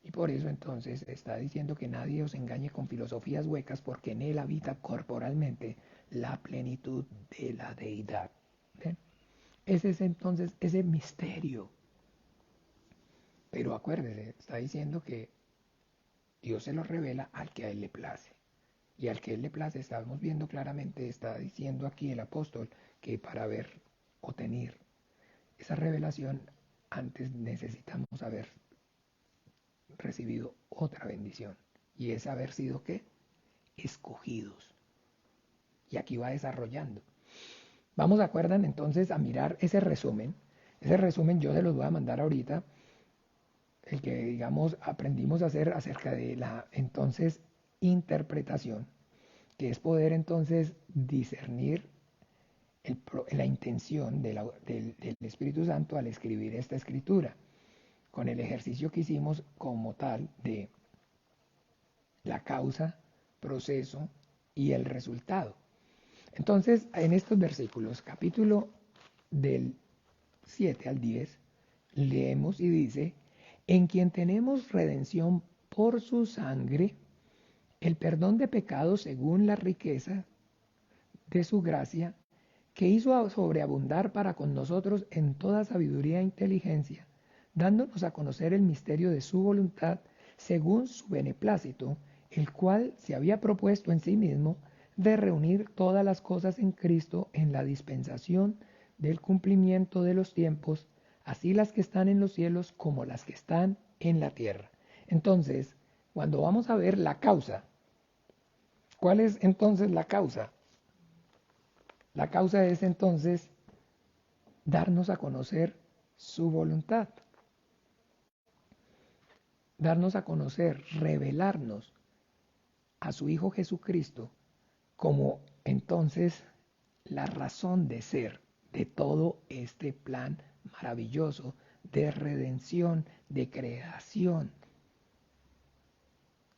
Y por eso entonces está diciendo que nadie os engañe con filosofías huecas, porque en él habita corporalmente la plenitud de la deidad. ¿Ven? Ese es entonces ese misterio. Pero acuérdese, está diciendo que Dios se lo revela al que a él le place. Y al que él le place, estamos viendo claramente, está diciendo aquí el apóstol, que para ver o tener esa revelación, antes necesitamos haber recibido otra bendición. Y es haber sido, ¿qué? Escogidos. Y aquí va desarrollando. Vamos, acuerdan entonces a mirar ese resumen. Ese resumen yo se los voy a mandar ahorita. El que, digamos, aprendimos a hacer acerca de la entonces interpretación, que es poder entonces discernir la intención del Espíritu Santo al escribir esta escritura, con el ejercicio que hicimos como tal de la causa, proceso y el resultado. Entonces, en estos versículos, capítulo del 7 al 10, leemos y dice, en quien tenemos redención por su sangre, el perdón de pecados según la riqueza de su gracia, que hizo sobreabundar para con nosotros en toda sabiduría e inteligencia, dándonos a conocer el misterio de su voluntad, según su beneplácito, el cual se había propuesto en sí mismo de reunir todas las cosas en Cristo en la dispensación del cumplimiento de los tiempos, así las que están en los cielos como las que están en la tierra. Entonces, cuando vamos a ver la causa, ¿cuál es entonces la causa? La causa es entonces darnos a conocer su voluntad, darnos a conocer, revelarnos a su Hijo Jesucristo como entonces la razón de ser de todo este plan maravilloso de redención, de creación,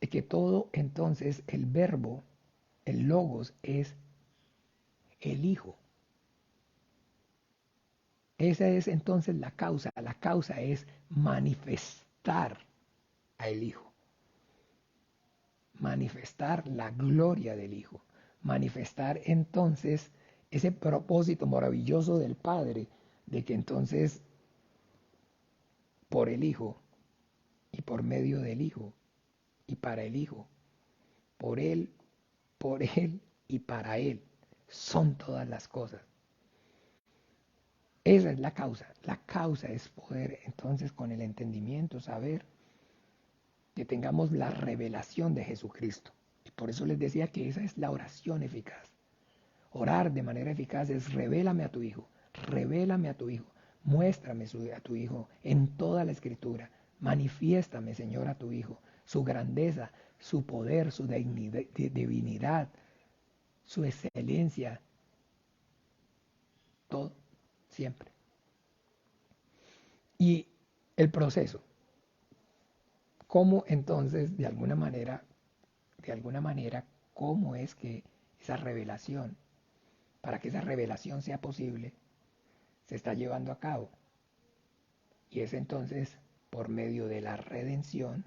de que todo entonces el verbo, el logos es el Hijo. Esa es entonces la causa es manifestar al Hijo, manifestar la gloria del Hijo, manifestar entonces ese propósito maravilloso del Padre, de que entonces por el Hijo y por medio del Hijo y para el Hijo, por Él y para Él son todas las cosas. Esa es la causa. La causa es poder entonces con el entendimiento saber que tengamos la revelación de Jesucristo. Y por eso les decía que esa es la oración eficaz. Orar de manera eficaz es revélame a tu Hijo, revélame a tu Hijo, muéstrame a tu Hijo en toda la Escritura. Manifiéstame, Señor, a tu Hijo, su grandeza, su poder, su divinidad, su excelencia, todo, siempre. Y el proceso, ¿cómo entonces, de alguna manera, cómo es que esa revelación, para que esa revelación sea posible, se está llevando a cabo? Y es entonces por medio de la redención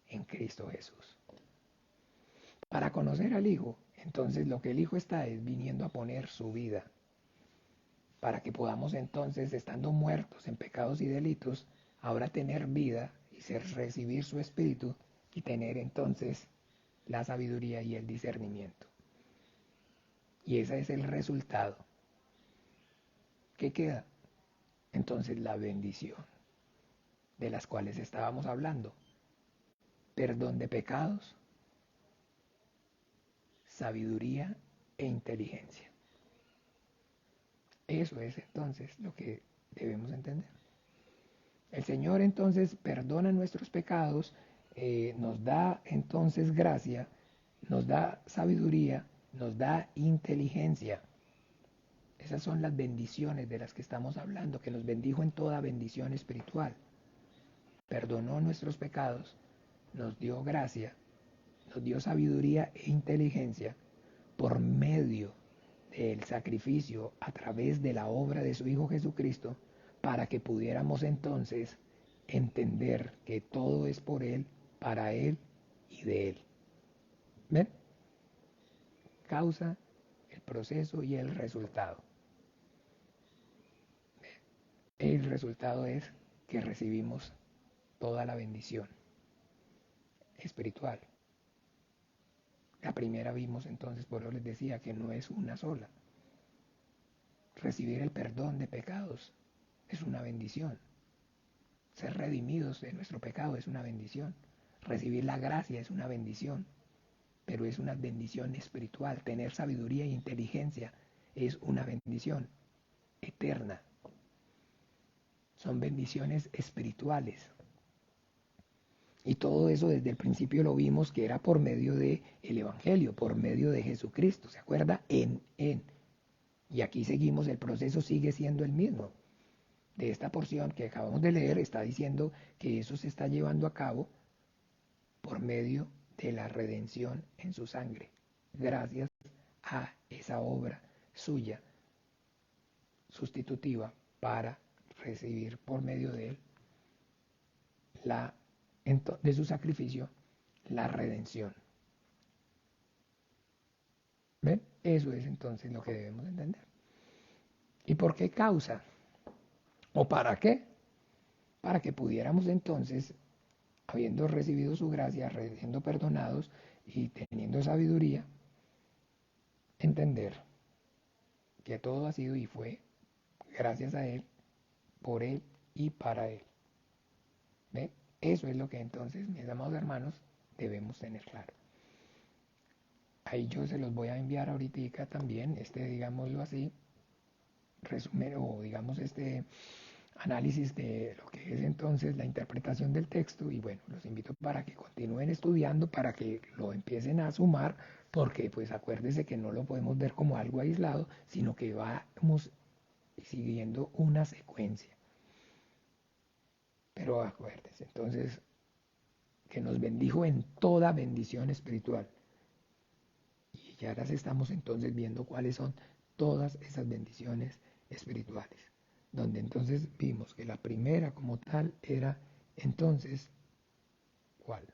en Cristo Jesús. Para conocer al Hijo, entonces lo que el Hijo está es viniendo a poner su vida, para que podamos entonces, estando muertos en pecados y delitos, ahora tener vida y recibir su Espíritu y tener entonces la sabiduría y el discernimiento. Y ese es el resultado. ¿Qué queda? Entonces la bendición de las cuales estábamos hablando. Perdón de pecados, sabiduría e inteligencia. Eso es entonces lo que debemos entender. El Señor entonces perdona nuestros pecados, nos da entonces gracia, nos da sabiduría, nos da inteligencia. Esas son las bendiciones de las que estamos hablando, que nos bendijo en toda bendición espiritual. Perdonó nuestros pecados, nos dio gracia, nos dio sabiduría e inteligencia por medio del sacrificio a través de la obra de su Hijo Jesucristo, para que pudiéramos entonces entender que todo es por Él, para Él y de Él. ¿Ven? Causa, el proceso y el resultado. El resultado es que recibimos toda la bendición espiritual. La primera vimos entonces, por eso les decía que no es una sola. Recibir el perdón de pecados es una bendición. Ser redimidos de nuestro pecado es una bendición. Recibir la gracia es una bendición, pero es una bendición espiritual. Tener sabiduría e inteligencia es una bendición eterna. Son bendiciones espirituales. Y todo eso desde el principio lo vimos que era por medio del Evangelio, por medio de Jesucristo. ¿Se acuerda? En. Y aquí seguimos, el proceso sigue siendo el mismo. De esta porción que acabamos de leer está diciendo que eso se está llevando a cabo por medio de la redención en su sangre, gracias a esa obra suya sustitutiva para recibir por medio de él de su sacrificio la redención. ¿Ven? Eso es entonces lo que debemos entender. ¿Y por qué causa? ¿O para qué? Para que pudiéramos entonces, habiendo recibido su gracia, siendo perdonados y teniendo sabiduría, entender que todo ha sido y fue gracias a Él, por Él y para Él. ¿Ve? Eso es lo que entonces, mis amados hermanos, debemos tener claro. Ahí yo se los voy a enviar ahorita también, digámoslo así, resumen o digamos análisis de lo que es entonces la interpretación del texto. Y bueno, los invito para que continúen estudiando, para que lo empiecen a sumar, porque pues acuérdense que no lo podemos ver como algo aislado, sino que vamos siguiendo una secuencia. Pero acuérdense, entonces, que nos bendijo en toda bendición espiritual. Y ya las estamos entonces viendo cuáles son todas esas bendiciones espirituales. Donde entonces vimos que la primera como tal era entonces, ¿cuál?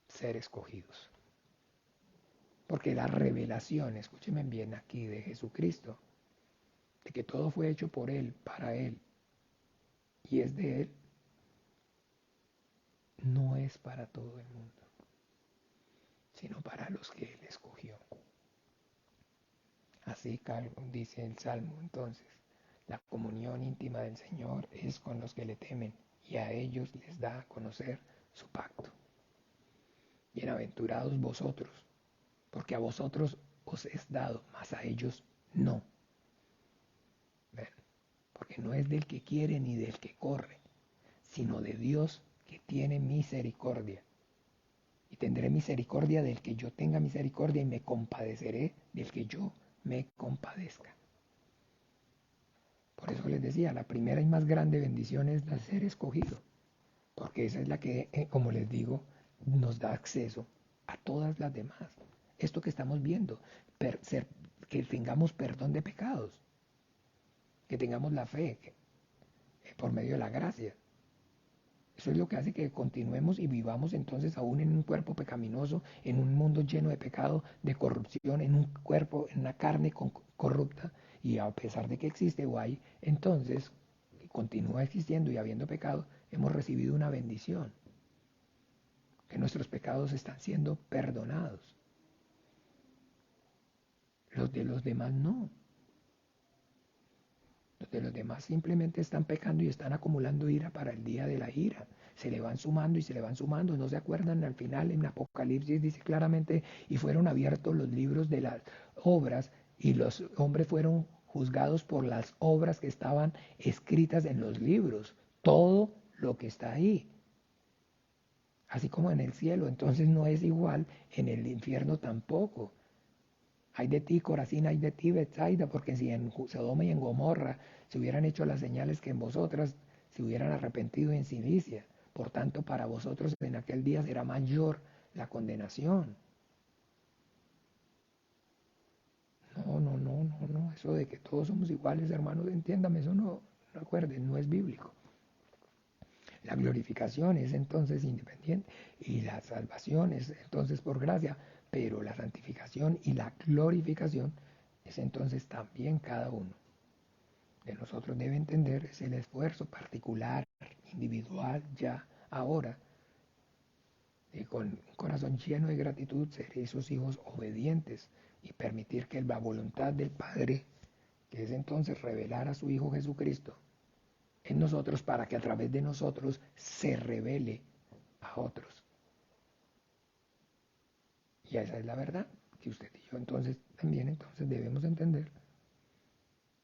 Ser escogidos. Porque la revelación, escúchenme bien aquí, de Jesucristo, de que todo fue hecho por Él, para Él, y es de Él, no es para todo el mundo, sino para los que Él escogió. Así dice el Salmo entonces, la comunión íntima del Señor es con los que le temen y a ellos les da a conocer su pacto. Bienaventurados vosotros, porque a vosotros os es dado, mas a ellos no. ¿Ven? Porque no es del que quiere ni del que corre, sino de Dios que tiene misericordia. Y tendré misericordia del que yo tenga misericordia y me compadeceré del que yo me compadezca. Por eso les decía, la primera y más grande bendición es la de ser escogido, porque esa es la que, como les digo, nos da acceso a todas las demás. Esto que estamos viendo, que tengamos perdón de pecados, que tengamos la fe por medio de la gracia. Eso es lo que hace que continuemos y vivamos entonces aún en un cuerpo pecaminoso, en un mundo lleno de pecado, de corrupción, en un cuerpo, en una carne corrupta, y a pesar de que existe o hay, entonces continúa existiendo y habiendo pecado, hemos recibido una bendición, que nuestros pecados están siendo perdonados. Los de los demás no. Los de los demás simplemente están pecando y están acumulando ira para el día de la ira. Se le van sumando y se le van sumando. ¿No se acuerdan? Al final en Apocalipsis dice claramente, y fueron abiertos los libros de las obras y los hombres fueron juzgados por las obras que estaban escritas en los libros. Todo lo que está ahí. Así como en el cielo. Entonces no es igual en el infierno tampoco. Hay de ti, Corazín, hay de ti, Betsaida, porque si en Sodoma y en Gomorra se hubieran hecho las señales que en vosotras se hubieran arrepentido en Cilicia. Por tanto, para vosotros en aquel día será mayor la condenación. No. Eso de que todos somos iguales, hermanos, entiéndame, eso no acuerden, no es bíblico. La glorificación es entonces independiente y la salvación es entonces por gracia, pero la santificación y la glorificación es entonces también cada uno. de nosotros debe entender es el esfuerzo particular, individual, ya, ahora, y con un corazón lleno de gratitud, ser esos hijos obedientes y permitir que la voluntad del Padre, que es entonces revelar a su Hijo Jesucristo en nosotros para que a través de nosotros se revele a otros. Y esa es la verdad que usted y yo entonces también entonces debemos entender.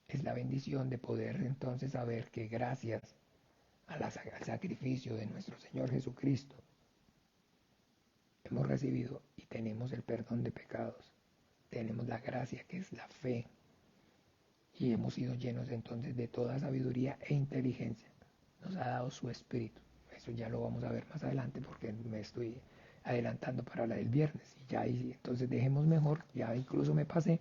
Es la bendición de poder entonces saber que gracias al sacrificio de nuestro Señor Jesucristo hemos recibido y tenemos el perdón de pecados. Tenemos la gracia que es la fe y hemos sido llenos entonces de toda sabiduría e inteligencia. Nos ha dado su espíritu. Eso ya lo vamos a ver más adelante porque me estoy adelantando para la del viernes. Y ya ahí, entonces dejemos mejor, ya incluso me pasé.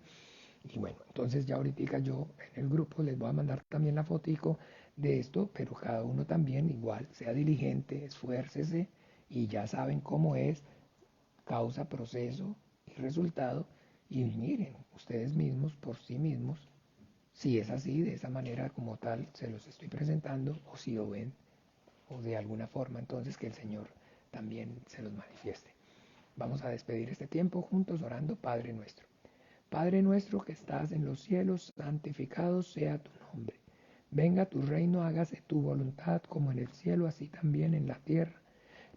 Y bueno, entonces ya ahorita yo en el grupo les voy a mandar también la fotico de esto, pero cada uno también igual, sea diligente, esfuércese y ya saben cómo es causa, proceso y resultado. Y miren ustedes mismos por sí mismos si es así, de esa manera como tal se los estoy presentando, o si lo ven, o de alguna forma entonces que el Señor también se los manifieste. Vamos a despedir este tiempo juntos orando Padre nuestro. Padre nuestro que estás en los cielos, santificado sea tu nombre. Venga tu reino, hágase tu voluntad como en el cielo, así también en la tierra.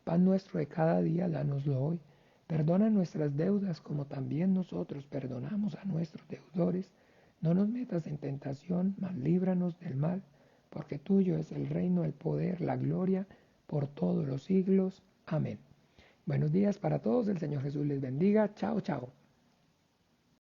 Pan nuestro de cada día, dánoslo hoy. Perdona nuestras deudas como también nosotros perdonamos a nuestros deudores. No nos metas en tentación, mas líbranos del mal, porque tuyo es el reino, el poder, la gloria, por todos los siglos. Amén. Buenos días para todos, el Señor Jesús les bendiga. Chao, chao.